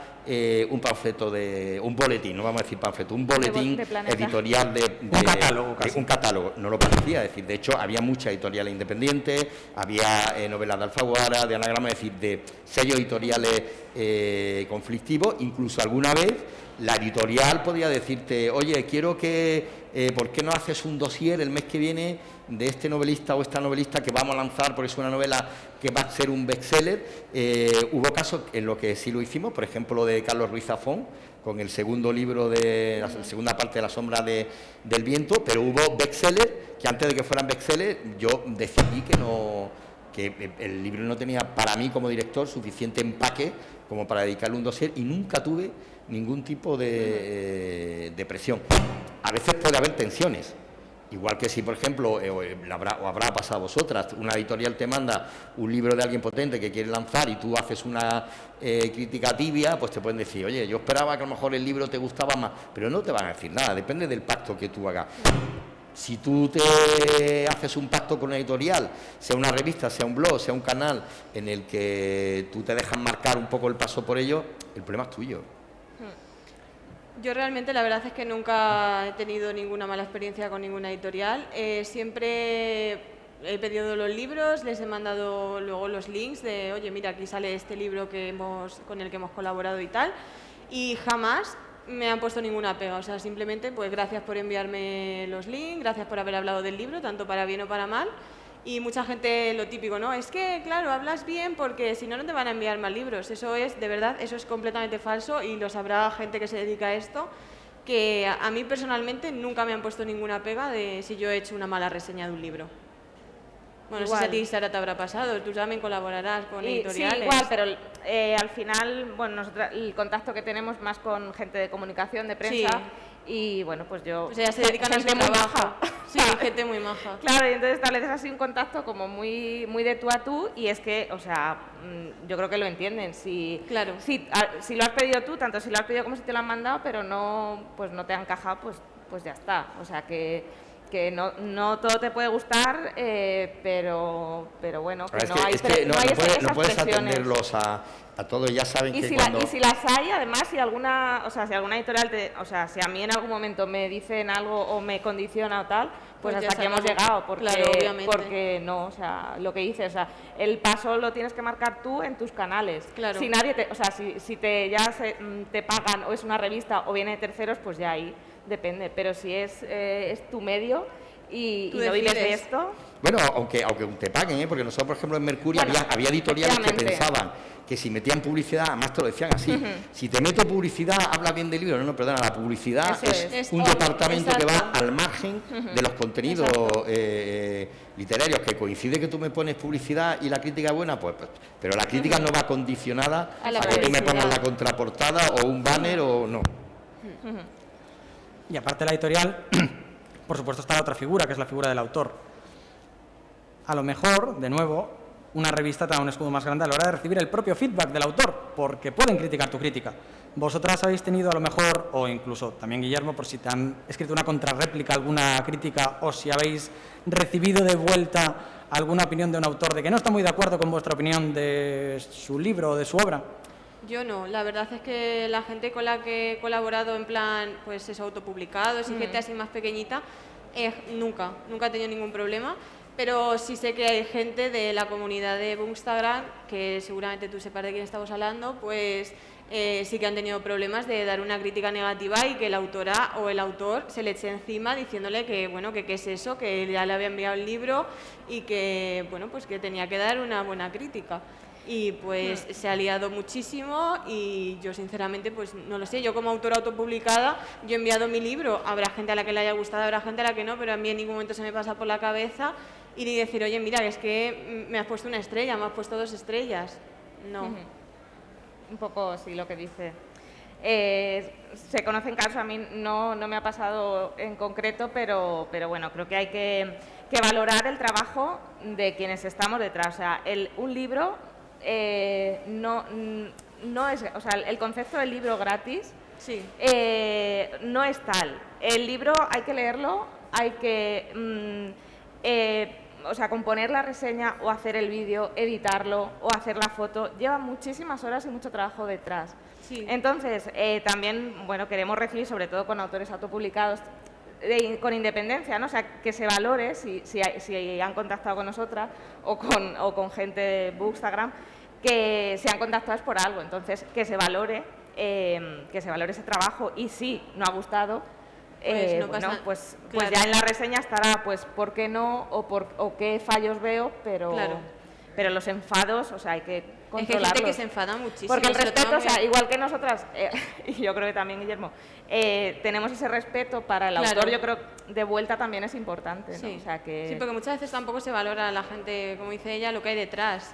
un panfleto un boletín, no vamos a decir panfleto, un boletín editorial un catálogo casi. Un catálogo, no lo parecía, es decir, de hecho había muchas editoriales independientes, había novelas de Alfaguara, de Anagrama, es decir, de sellos editoriales conflictivos, incluso alguna vez la editorial podía decirte, oye, quiero que, ¿por qué no haces un dossier el mes que viene de este novelista o esta novelista que vamos a lanzar, porque es una novela que va a ser un bestseller? Hubo casos en los que sí lo hicimos, por ejemplo, lo de Carlos Ruiz Zafón, con el segundo libro de la segunda parte de La sombra del viento, pero hubo bestsellers que antes de que fueran bestsellers, yo decidí que el libro no tenía para mí como director suficiente empaque como para dedicarle un dossier, y nunca tuve ningún tipo de presión. A veces puede haber tensiones, igual que si, por ejemplo, o habrá pasado a vosotras, una editorial te manda un libro de alguien potente que quiere lanzar y tú haces una crítica tibia, pues te pueden decir, oye, yo esperaba que a lo mejor el libro te gustaba más, pero no te van a decir nada, depende del pacto que tú hagas. Si tú te haces un pacto con una editorial, sea una revista, sea un blog, sea un canal, en el que tú te dejas marcar un poco el paso por ello, el problema es tuyo. Yo realmente la verdad es que nunca he tenido ninguna mala experiencia con ninguna editorial. Siempre he pedido los libros, les he mandado luego los links de, oye, mira, aquí sale este libro con el que hemos colaborado y tal, y jamás me han puesto ninguna pega. O sea, simplemente, pues gracias por enviarme los links, gracias por haber hablado del libro, tanto para bien o para mal. Y mucha gente, lo típico, ¿no? Es que, claro, hablas bien porque si no, no te van a enviar más libros. Eso es, de verdad, eso es completamente falso, y lo sabrá gente que se dedica a esto, que a mí personalmente nunca me han puesto ninguna pega de si yo he hecho una mala reseña de un libro. Bueno, no sé si a ti, Sara, te habrá pasado, tú también colaborarás con editoriales. Sí, igual, pero al final, bueno, nosotros el contacto que tenemos más con gente de comunicación, de prensa, Sí. Y bueno, pues yo... Pues ya se dedican a su trabajo. Sí, gente muy maja. Claro, y entonces estableces así un contacto como muy de tú a tú, y es que, o sea, yo creo que lo entienden. Claro. Si lo has pedido tú, tanto si lo has pedido como si te lo han mandado, pero no te ha encajado, pues ya está. O sea, que no todo te puede gustar, pero bueno, que no hay esas puedes presiones. atenderlos a todos, ya saben que Y si las hay, además, si alguna editorial, si a mí en algún momento me dicen algo o me condiciona o tal, pues hasta aquí hemos llegado, porque no, o sea, lo que dices, o sea, el paso lo tienes que marcar tú en tus canales. Claro. Si nadie si te pagan, o es una revista o viene de terceros, pues ya ahí depende, pero si es tu medio y no vives de esto... Bueno, aunque te paguen, porque nosotros, por ejemplo, en Mercurio había editoriales que pensaban que si metían publicidad, además te lo decían así, si te meto publicidad, habla bien del libro. No, perdona, la publicidad es un departamento que va al margen de los contenidos literarios, que coincide que tú me pones publicidad y la crítica es buena, pues pero la crítica no va condicionada a que tú me pongas la contraportada o un banner o no. Y aparte de la editorial, por supuesto está la otra figura, que es la figura del autor. A lo mejor, de nuevo, una revista te da un escudo más grande a la hora de recibir el propio feedback del autor, porque pueden criticar tu crítica. Vosotras habéis tenido a lo mejor, o incluso también Guillermo, por si te han escrito una contrarréplica, alguna crítica, o si habéis recibido de vuelta alguna opinión de un autor de que no está muy de acuerdo con vuestra opinión de su libro o de su obra. Yo no, la verdad es que la gente con la que he colaborado en plan, pues es autopublicados y gente así más pequeñita, nunca he tenido ningún problema, pero sí sé que hay gente de la comunidad de Bookstagram, que seguramente tú sepas de quién estamos hablando, pues sí que han tenido problemas de dar una crítica negativa y que la autora o el autor se le eche encima diciéndole que, bueno, que qué es eso, que ya le había enviado el libro y que, bueno, pues que tenía que dar una buena crítica. Y pues se ha liado muchísimo y yo sinceramente pues no lo sé, yo como autora autopublicada yo he enviado mi libro, habrá gente a la que le haya gustado, habrá gente a la que no, pero a mí en ningún momento se me pasa por la cabeza ir y decir, oye mira, es que me has puesto una estrella, me has puesto 2 estrellas, no. Un poco sí lo que dice. Se conocen casos, a mí no me ha pasado en concreto, pero bueno, creo que hay que valorar el trabajo de quienes estamos detrás. O sea, un libro no es, o sea, el concepto del libro gratis sí. No es tal. El libro hay que leerlo, hay que o sea, componer la reseña o hacer el vídeo, editarlo o hacer la foto, lleva muchísimas horas y mucho trabajo detrás. Sí. Entonces, también, bueno, queremos recibir, sobre todo con autores autopublicados, con independencia, ¿no? O sea, que se valore si han contactado con nosotras o con gente de Bookstagram, que se han contactado es por algo. Entonces, que se valore ese trabajo, y si no ha gustado, pues claro. ya en la reseña estará, pues, por qué no o qué fallos veo, pero... Claro. pero los enfados, o sea, hay que controlarlos. Es que hay gente que se enfada muchísimo. Porque el se lo respeto, toma o sea, muy- igual que nosotras, y yo creo que también Guillermo, tenemos ese respeto para el Claro. autor, yo creo de vuelta también es importante, ¿no? Sí. O sea, que... Sí, porque muchas veces tampoco se valora a la gente, como dice ella, lo que hay detrás.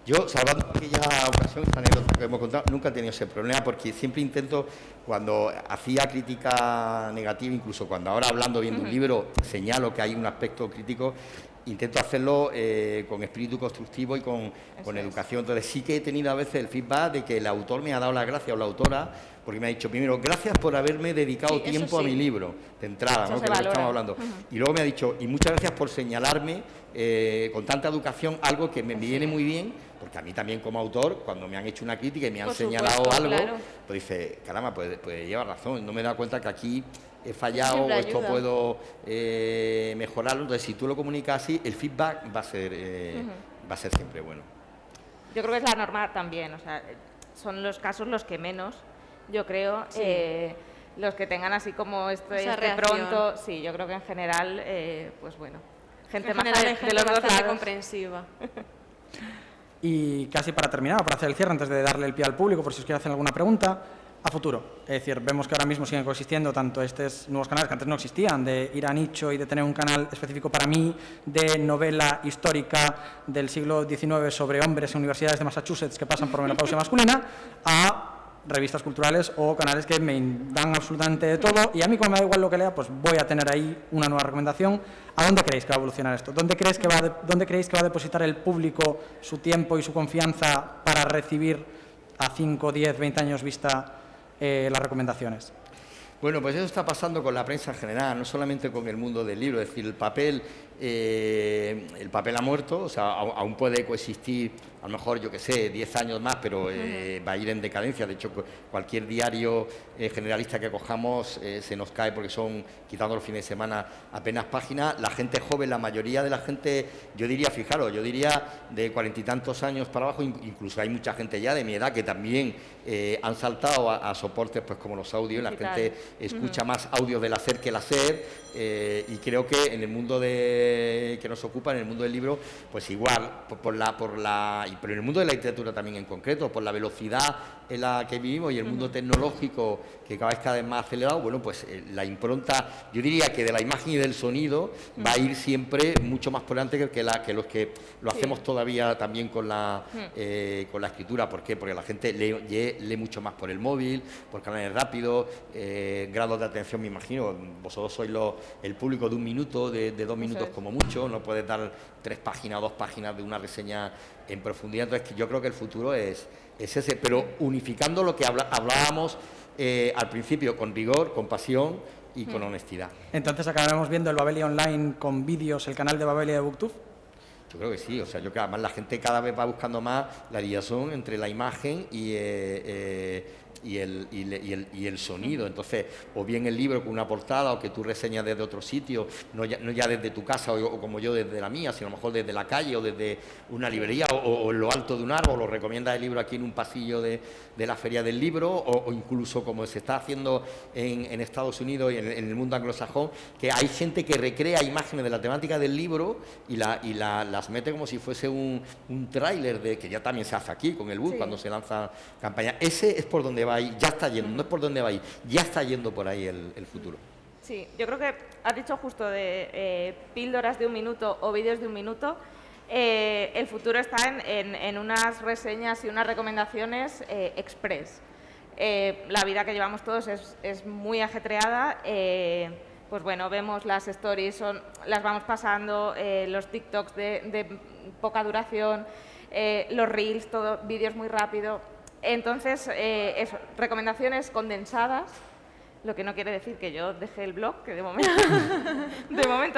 Yo, salvando aquella ocasión, esta anécdota que hemos contado, nunca he tenido ese problema porque siempre intento, cuando hacía crítica negativa, incluso cuando ahora hablando, viendo un libro, señalo que hay un aspecto crítico, intento hacerlo con espíritu constructivo y con educación. Entonces sí que he tenido a veces el feedback de que el autor me ha dado las gracias o la autora, porque me ha dicho, primero, gracias por haberme dedicado Sí, eso tiempo a sí. mi libro, de entrada, Eso ¿no? se Que es lo que valora. estamos hablando. Y luego me ha dicho, y muchas gracias por señalarme con tanta educación algo que me viene muy bien, porque a mí también como autor, cuando me han hecho una crítica y me han Por señalado supuesto, algo, claro. pues dice, caramba, pues lleva razón, no me he dado cuenta que aquí he fallado o siempre esto ayuda. puedo mejorarlo. Entonces, si tú lo comunicas así, el feedback va a ser siempre bueno. Yo creo que es la norma también, o sea, son los casos los que menos, yo creo, Sí. los que tengan así como Esa este reacción. pronto, sí, yo creo que en general, pues bueno, gente En más general hay de gente los dos bastante lados. comprensiva. Y casi para terminar, para hacer el cierre, antes de darle el pie al público, por si os quieren hacer alguna pregunta, a futuro. Es decir, vemos que ahora mismo siguen coexistiendo tanto estos nuevos canales que antes no existían, de ir a nicho y de tener un canal específico para mí, de novela histórica del siglo XIX sobre hombres en universidades de Massachusetts que pasan por menopausia masculina, a revistas culturales o canales que me dan absolutamente de todo, y a mí, como me da igual lo que lea, pues voy a tener ahí una nueva recomendación. ¿A dónde creéis que va a evolucionar esto? ¿Dónde creéis que va a depositar el público su tiempo y su confianza para recibir a 5, 10, 20 años vista las recomendaciones? Bueno, pues eso está pasando con la prensa en general, no solamente con el mundo del libro, es decir, el papel ha muerto, o sea, aún puede coexistir, a lo mejor, yo que sé, 10 años más, pero va a ir en decadencia. De hecho, cualquier diario generalista que cojamos se nos cae porque son, quitando los fines de semana, apenas páginas. La gente joven, la mayoría de la gente, yo diría, fijaros, de 40 y tantos años para abajo, incluso hay mucha gente ya de mi edad que también han saltado a soportes pues como los audios, la Digital. gente escucha más audio del hacer que el hacer, y creo que en el mundo que nos ocupa, en el mundo del libro, pues igual, pero en el mundo de la literatura también en concreto, por la velocidad en la que vivimos y el mundo tecnológico que cada vez más acelerado, bueno, pues la impronta, yo diría que de la imagen y del sonido va a ir siempre mucho más por delante que los que lo hacemos todavía también con la escritura. ¿Por qué? Porque la gente lee mucho más por el móvil, por canales rápidos, grados de atención, me imagino. Vosotros sois el público de 1 minuto, de 2 minutos es. como mucho, no puedes dar 3 páginas o 2 páginas de una reseña en profundidad. Entonces, yo creo que el futuro es ese, pero unificando lo que hablábamos al principio, con rigor, con pasión y con honestidad. Entonces acabaremos viendo el Babelia Online con vídeos, el canal de Babelia de BookTube. Yo creo que sí, o sea, yo creo que además la gente cada vez va buscando más la liaison entre la imagen y el sonido. Entonces, o bien el libro con una portada, o que tú reseñas desde otro sitio, no ya desde tu casa o como yo desde la mía, sino a lo mejor desde la calle o desde una librería o en lo alto de un árbol, o recomiendas el libro aquí en un pasillo de la Feria del Libro, o incluso como se está haciendo en Estados Unidos y en el mundo anglosajón, que hay gente que recrea imágenes de la temática del libro y las mete como si fuese un tráiler, que ya también se hace aquí con el book, Sí. cuando se lanza campaña. Ese es por donde va ahí, ya está yendo, no es por donde va ahí, ya está yendo por ahí el futuro. Sí, yo creo que has dicho justo de píldoras de 1 minuto o vídeos de 1 minuto. El futuro está en unas reseñas y unas recomendaciones express. La vida que llevamos todos es muy ajetreada. Pues bueno, vemos las stories, las vamos pasando, los TikToks de poca duración, los reels, todo, vídeos muy rápido. Entonces, eso, recomendaciones condensadas, lo que no quiere decir que yo deje el blog, que de momento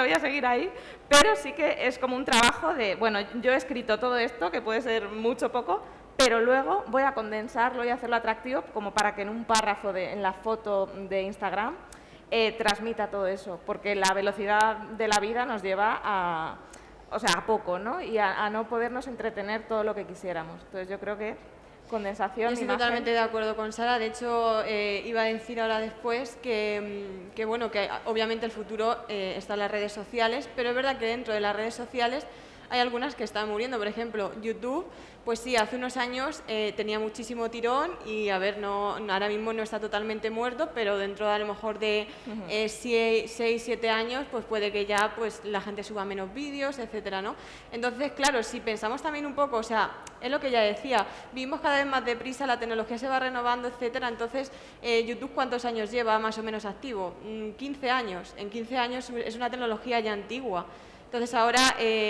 voy a seguir ahí, pero sí que es como un trabajo de, bueno, yo he escrito todo esto, que puede ser mucho o poco, pero luego voy a condensarlo y hacerlo atractivo como para que en un párrafo en la foto de Instagram transmita todo eso, porque la velocidad de la vida nos lleva a poco, ¿no? Y a no podernos entretener todo lo que quisiéramos. Entonces yo creo que condensación, Yo estoy imagen. totalmente de acuerdo con Sara. De hecho, iba a decir ahora después que bueno, que obviamente el futuro está en las redes sociales, pero es verdad que dentro de las redes sociales hay algunas que están muriendo. Por ejemplo, YouTube, pues sí, hace unos años tenía muchísimo tirón y, a ver, no, ahora mismo no está totalmente muerto, pero dentro de a lo mejor de 6, 7 años, pues puede que ya pues la gente suba menos vídeos, etcétera, ¿no? Entonces, claro, si pensamos también un poco, o sea, es lo que ya decía, vivimos cada vez más deprisa, la tecnología se va renovando, etcétera. Entonces, YouTube, ¿cuántos años lleva más o menos activo? 15 años. En 15 años es una tecnología ya antigua. Entonces ahora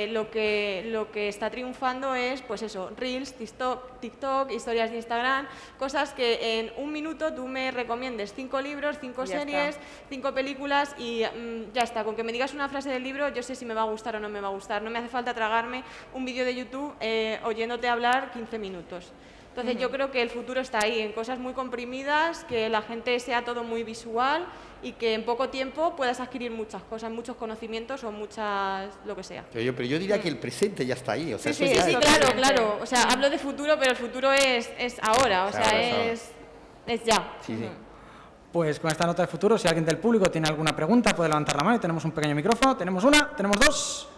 lo que está triunfando es, pues eso, Reels, TikTok, historias de Instagram, cosas que en un minuto tú me recomiendes 5 libros, 5 series, 5 películas y ya está. Con que me digas una frase del libro, yo sé si me va a gustar o no me va a gustar. No me hace falta tragarme un vídeo de YouTube oyéndote hablar 15 minutos. Entonces yo creo que el futuro está ahí, en cosas muy comprimidas, que la gente sea todo muy visual y que en poco tiempo puedas adquirir muchas cosas, muchos conocimientos o muchas, lo que sea. Pero yo diría que el presente ya está ahí. O sea, Sí, eso ya sí, es... claro. O sea, hablo de futuro, pero el futuro es ahora, o sea, es ya. Sí, sí. Pues con esta nota de futuro, si alguien del público tiene alguna pregunta, puede levantar la mano y tenemos un pequeño micrófono. Tenemos una, tenemos dos.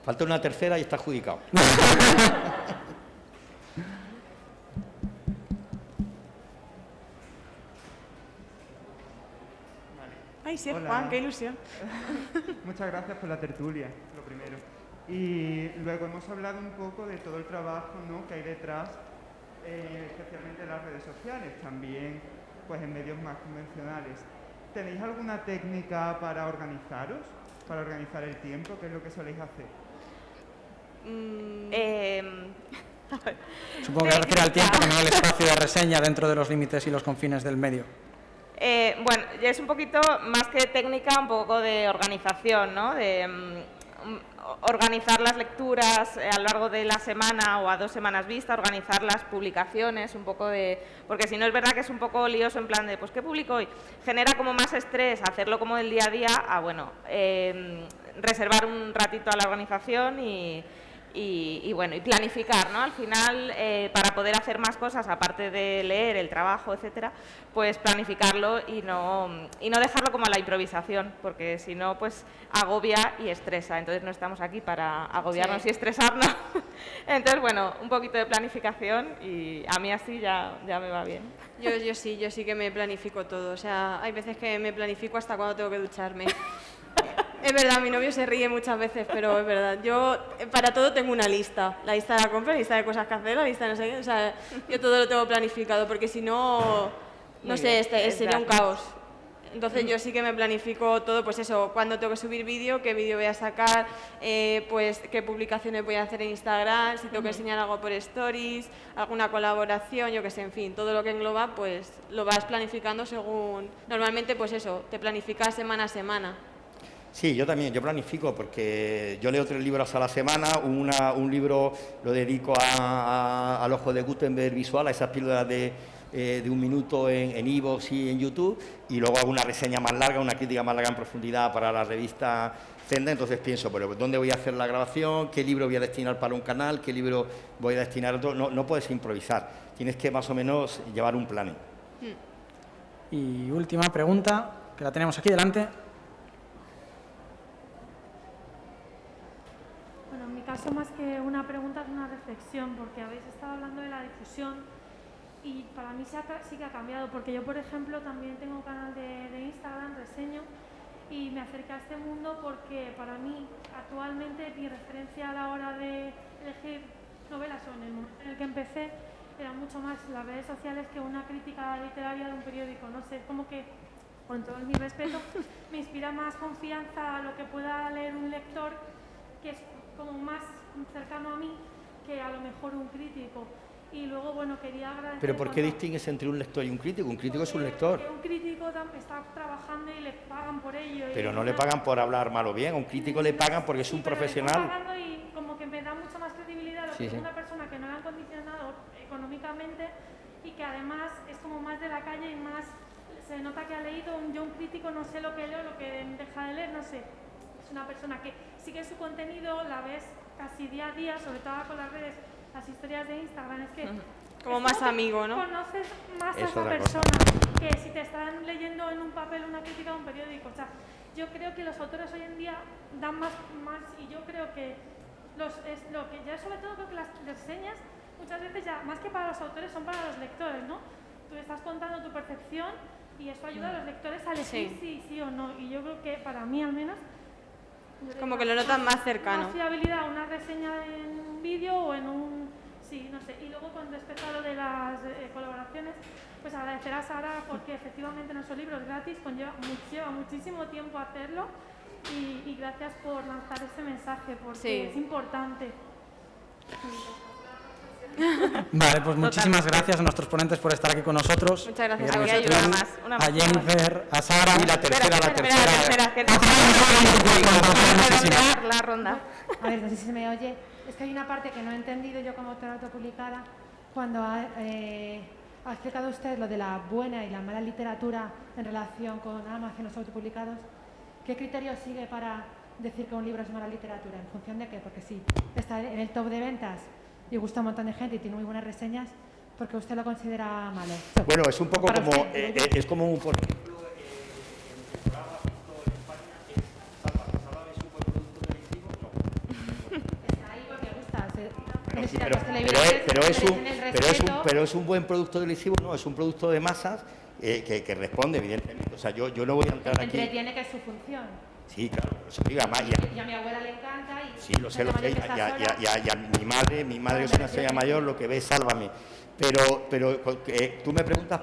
Falta una tercera y está adjudicado. Ay, sí, Hola. Juan, qué ilusión. Muchas gracias por la tertulia, lo primero. Y luego hemos hablado un poco de todo el trabajo, ¿no?, que hay detrás, especialmente en las redes sociales, también pues en medios más convencionales. ¿Tenéis alguna técnica para organizaros, para organizar el tiempo? ¿Qué es lo que soléis hacer? Supongo que refiere al tiempo, que no al espacio de reseña dentro de los límites y los confines del medio. Bueno, es un poquito más que técnica, un poco de organización, ¿no? De organizar las lecturas a lo largo de la semana o a 2 semanas vista, organizar las publicaciones, un poco de... Porque si no es verdad que es un poco lioso en plan de, pues, ¿qué publico hoy? Genera como más estrés hacerlo como del día a día, bueno, reservar un ratito a la organización y bueno, y planificar, ¿no? Al final, para poder hacer más cosas, aparte de leer, el trabajo, etcétera, pues planificarlo y no dejarlo como a la improvisación, porque si no, pues agobia y estresa. Entonces no estamos aquí para agobiarnos y estresarnos. Entonces, bueno, un poquito de planificación y a mí así ya me va bien. Yo sí que me planifico todo. O sea, hay veces que me planifico hasta cuando tengo que ducharme. Es verdad, mi novio se ríe muchas veces, pero es verdad. Yo para todo tengo una lista. La lista de la compra, la lista de cosas que hacer, la lista de no sé qué. O sea, yo todo lo tengo planificado, porque si no, no sé, sería un caos. Entonces yo sí que me planifico todo, pues eso, cuándo tengo que subir vídeo, qué vídeo voy a sacar, pues qué publicaciones voy a hacer en Instagram, si tengo que enseñar algo por stories, alguna colaboración, yo qué sé, en fin, todo lo que engloba, pues lo vas planificando según... Normalmente, pues eso, te planificas semana a semana. Sí, yo también, yo planifico porque yo leo 3 libros a la semana, un libro lo dedico al ojo de Gutenberg visual, a esas píldoras de 1 minuto en iVoox y en YouTube, y luego hago una reseña más larga, una crítica más larga en profundidad para la revista Zenda. Entonces pienso, pero ¿dónde voy a hacer la grabación? ¿Qué libro voy a destinar para un canal? ¿Qué libro voy a destinar a otro? No puedes improvisar, tienes que más o menos llevar un plan. Y última pregunta, que la tenemos aquí delante. Bueno, en mi caso, más que una pregunta, es una reflexión, porque habéis estado hablando de la difusión y para mí sí que ha cambiado, porque yo, por ejemplo, también tengo un canal de Instagram, reseño, y me acerqué a este mundo porque para mí, actualmente, mi referencia a la hora de elegir novelas, o en el momento en el que empecé, era mucho más las redes sociales que una crítica literaria de un periódico. No sé, como que, con todo mi respeto, me inspira más confianza a lo que pueda leer un lector, que es como más cercano a mí que a lo mejor un crítico. Y luego, bueno, quería agradecer... ¿Pero por qué distingues entre un lector y un crítico? Un crítico es un lector. Porque un crítico está trabajando y le pagan por ello. Pero no le pagan por hablar mal o bien, a un crítico le pagan porque es un profesional. Le están pagando y como que me da mucha más credibilidad lo que es una persona que no le han condicionado económicamente y que además es como más de la calle y más... Se nota que ha leído, yo un crítico no sé lo que leo, lo que deja de leer, no sé. Es una persona que sigue su contenido, la ves casi día a día, sobre todo con las redes, las historias de Instagram, es que... Como más amigo, ¿no? Conoces más a Es esa otra persona que si te están leyendo en un papel una crítica de un periódico. O sea, yo creo que los autores hoy en día dan más y yo creo que es lo que ya sobre todo creo que las reseñas muchas veces ya más que para los autores son para los lectores, ¿no? Tú estás contando tu percepción y eso ayuda a los lectores a elegir sí o no, y yo creo que para mí al menos como que lo notan más cercano. Más fiabilidad una reseña en vídeo o en un... Sí, no sé. Y luego con respecto a lo de las colaboraciones, pues agradecer a Sara porque efectivamente nuestro libro es gratis, lleva muchísimo tiempo hacerlo y gracias por lanzar ese mensaje porque es importante. Vale, pues muchísimas gracias a nuestros ponentes por estar aquí con nosotros. Muchas gracias. Aquí hay una más. A Jennifer, a Sara y la tercera. Espera, que la ronda. A ver, no sé si se me oye. Es que hay una parte que no he entendido yo como autora autopublicada cuando ha explicado usted lo de la buena y la mala literatura en relación con Amazon y los autopublicados. ¿Qué criterio sigue para decir que un libro es mala literatura? ¿En función de qué? Porque sí, está en el top de ventas y gusta a un montón de gente y tiene muy buenas reseñas, porque usted lo considera malo. Bueno, es un poco para como, usted, es como un, por ejemplo, el programa visto en España es Sálvame es un buen producto televisivo, no. Está ahí porque gusta. Sí, pero es un buen producto televisivo, no, es un producto de masas que responde, evidentemente. O sea, yo no voy a entrar aquí. Entretiene, que es su función. Sí, claro, eso diga más. Y a mi abuela le encanta. Y sí, lo sé. Y a mi madre es una señora mayor, lo que ve es Sálvame. Pero tú me preguntas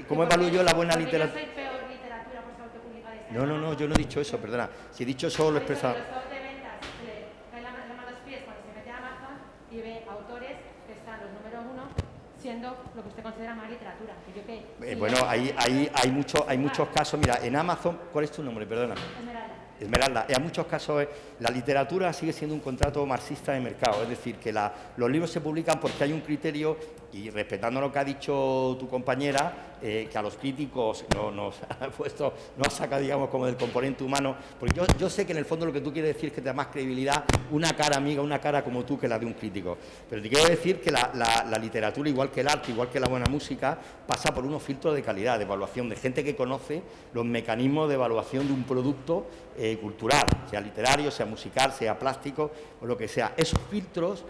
cómo evalúo yo la buena literatura. Yo soy peor literatura por ser autopublicada. No, yo no he dicho eso, perdona. Si he dicho eso, lo he expresado. Los top de ventas le cae la mano a los pies cuando se mete a Amazon y ve autores que están los número 1 siendo lo que usted considera mala literatura. Bueno, hay muchos casos. Mira, en Amazon, ¿cuál es tu nombre? Perdona. Esmeralda. En muchos casos la literatura sigue siendo un contrato marxista de mercado, es decir, que los libros se publican porque hay un criterio, y respetando lo que ha dicho tu compañera, que a los críticos nos ha sacado, digamos, como del componente humano, porque yo sé que en el fondo lo que tú quieres decir es que te da más credibilidad una cara amiga, una cara como tú, que la de un crítico. Pero te quiero decir que la literatura, igual que el arte, igual que la buena música, pasa por unos filtros de calidad, de evaluación, de gente que conoce los mecanismos de evaluación de un producto cultural, sea literario, sea musical, sea plástico o lo que sea. Esos filtros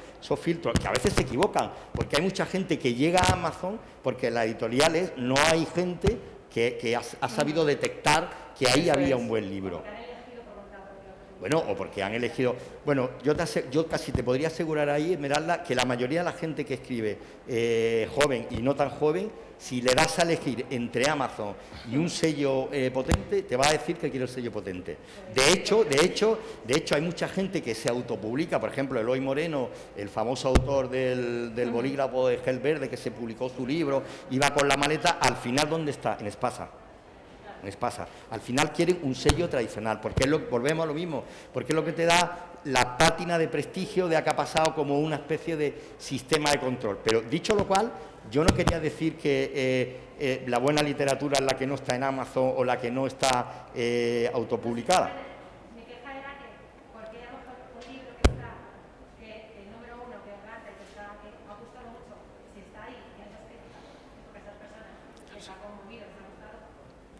que a veces se equivocan, porque hay mucha gente que llega a Amazon porque en las editoriales no hay gente que ha sabido detectar que ahí había un buen libro. Bueno, o porque han elegido... Bueno, yo casi te podría asegurar ahí, Esmeralda, que la mayoría de la gente que escribe joven y no tan joven, si le das a elegir entre Amazon y un sello potente, te va a decir que quiere el sello potente. De hecho, hay mucha gente que se autopublica, por ejemplo, Eloy Moreno, el famoso autor del bolígrafo de Gel Verde, que se publicó su libro, iba con la maleta, al final, ¿dónde está? En Espasa. Al final quieren un sello tradicional, porque volvemos a lo mismo, porque es lo que te da la pátina de prestigio de que ha pasado como una especie de sistema de control. Pero dicho lo cual, yo no quería decir que la buena literatura es la que no está en Amazon o la que no está autopublicada. Mi queja era que, porque hay un libro que está, que el número 1 que encanta y que ha gustado mucho, si está ahí, y hay esas críticas, porque esas personas les ha conmovido, les ha gustado,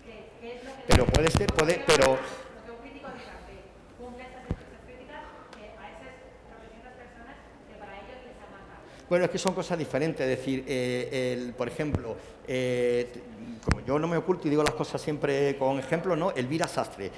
¿qué es lo que... Pero puede ser, pero... Lo que un crítico diga, que cumple esas críticas, que a esas 900 personas que para ellos les ha marcado. Bueno, es que son cosas diferentes, es decir, por ejemplo, como yo no me oculto y digo las cosas siempre con ejemplos, ¿no? Elvira Sastre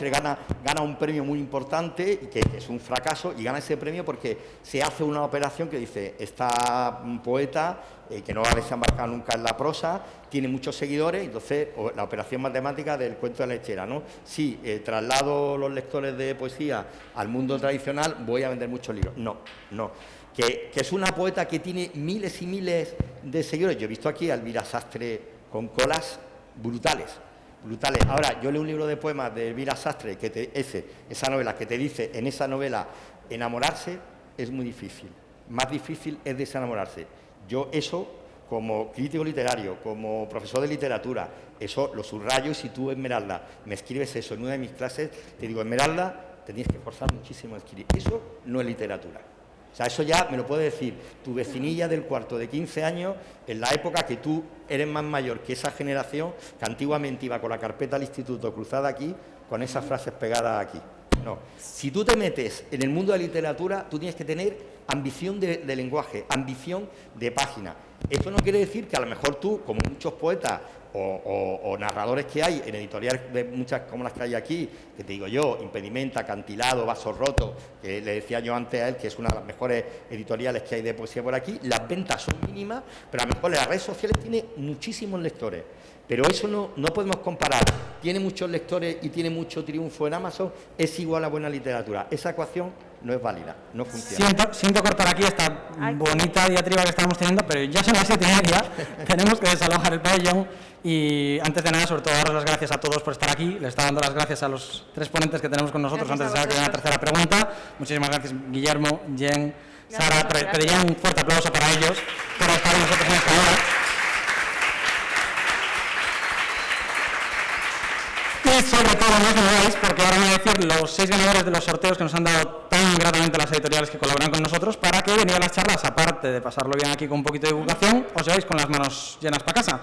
gana un premio muy importante, que es un fracaso, y gana ese premio porque se hace una operación que dice, esta poeta, que no va a desembarcar nunca en la prosa, tiene muchos seguidores, entonces la operación matemática del cuento de la lechera, ¿no? Si traslado los lectores de poesía al mundo tradicional, voy a vender muchos libros. No. Que es una poeta que tiene miles y miles de seguidores. Yo he visto aquí a Elvira Sastre con colas brutales. Ahora, yo leo un libro de poemas de Elvira Sastre, esa novela que te dice, en esa novela, enamorarse es muy difícil. Más difícil es desenamorarse. Yo eso, como crítico literario, como profesor de literatura, eso lo subrayo, y si tú, Esmeralda, me escribes eso en una de mis clases, te digo, Esmeralda, te tienes que esforzar muchísimo a escribir. Eso no es literatura. O sea, eso ya me lo puede decir tu vecinilla del cuarto de 15 años, en la época que tú eres más mayor que esa generación, que antiguamente iba con la carpeta al instituto cruzada aquí, con esas frases pegadas aquí. No. Si tú te metes en el mundo de la literatura, tú tienes que tener ambición de lenguaje, ambición de página. Esto no quiere decir que a lo mejor tú, como muchos poetas o narradores que hay en editoriales de muchas como las que hay aquí, que te digo yo, Impedimenta, Acantilado, Vasos Rotos, que le decía yo antes a él que es una de las mejores editoriales que hay de poesía por aquí, las ventas son mínimas, pero a lo mejor las redes sociales tiene muchísimos lectores. Pero eso no podemos comparar. Tiene muchos lectores y tiene mucho triunfo en Amazon, es igual a buena literatura. Esa ecuación no es válida, no funciona. Siento cortar aquí esta bonita diatriba que estamos teniendo, pero ya son las 7:30, tenemos que desalojar el pabellón y antes de nada, sobre todo, daros las gracias a todos por estar aquí. Les está dando las gracias a los 3 ponentes que tenemos con nosotros antes de saber que hay una tercera pregunta. Muchísimas gracias, Guillermo, Jen, Sara. Pediría un fuerte aplauso para ellos por estar con nosotros en esta hora. Y sobre todo, no os mováis, porque ahora voy a decir los 6 ganadores de los sorteos que nos han dado tan gratamente las editoriales que colaboran con nosotros, para que venid a las charlas, aparte de pasarlo bien aquí con un poquito de divulgación, os lleváis con las manos llenas para casa.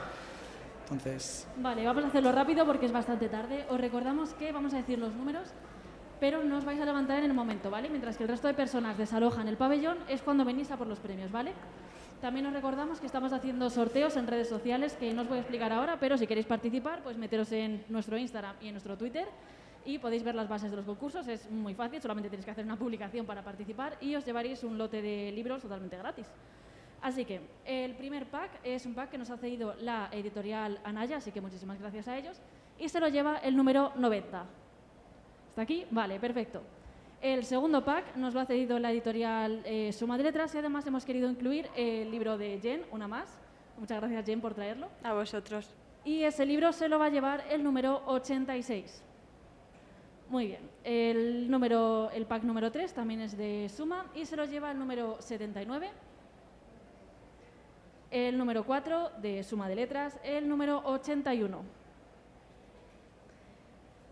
Entonces... Vale, vamos a hacerlo rápido porque es bastante tarde. Os recordamos que vamos a decir los números, pero no os vais a levantar en el momento, ¿vale? Mientras que el resto de personas desalojan el pabellón, es cuando venís a por los premios, ¿vale? También os recordamos que estamos haciendo sorteos en redes sociales que no os voy a explicar ahora, pero si queréis participar, pues meteros en nuestro Instagram y en nuestro Twitter y podéis ver las bases de los concursos. Es muy fácil, solamente tenéis que hacer una publicación para participar y os llevaréis un lote de libros totalmente gratis. Así que el primer pack es un pack que nos ha cedido la editorial Anaya, así que muchísimas gracias a ellos, y se lo lleva el número 90. ¿Está aquí? Vale, perfecto. El segundo pack nos lo ha cedido la editorial Suma de Letras y además hemos querido incluir el libro de Jen, una más. Muchas gracias, Jen, por traerlo. A vosotros. Y ese libro se lo va a llevar el número 86. Muy bien. El pack número 3 también es de Suma y se lo lleva el número 79. El número 4 de Suma de Letras, el número 81.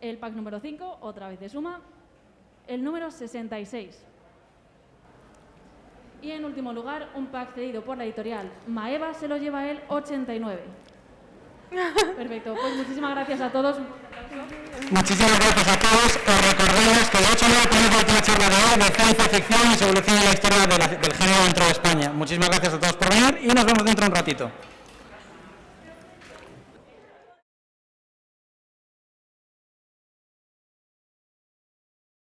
El pack número 5, otra vez de Suma, el número 66. Y en último lugar, un pack cedido por la editorial Maeva se lo lleva el 89. Perfecto, pues muchísimas gracias a todos. Muchísimas gracias a todos. Os recordamos que el 8 de mayo tenemos la última charla de hoy de ciencia ficción y su evolución en la historia del género dentro de España. Muchísimas gracias a todos por venir y nos vemos dentro de un ratito.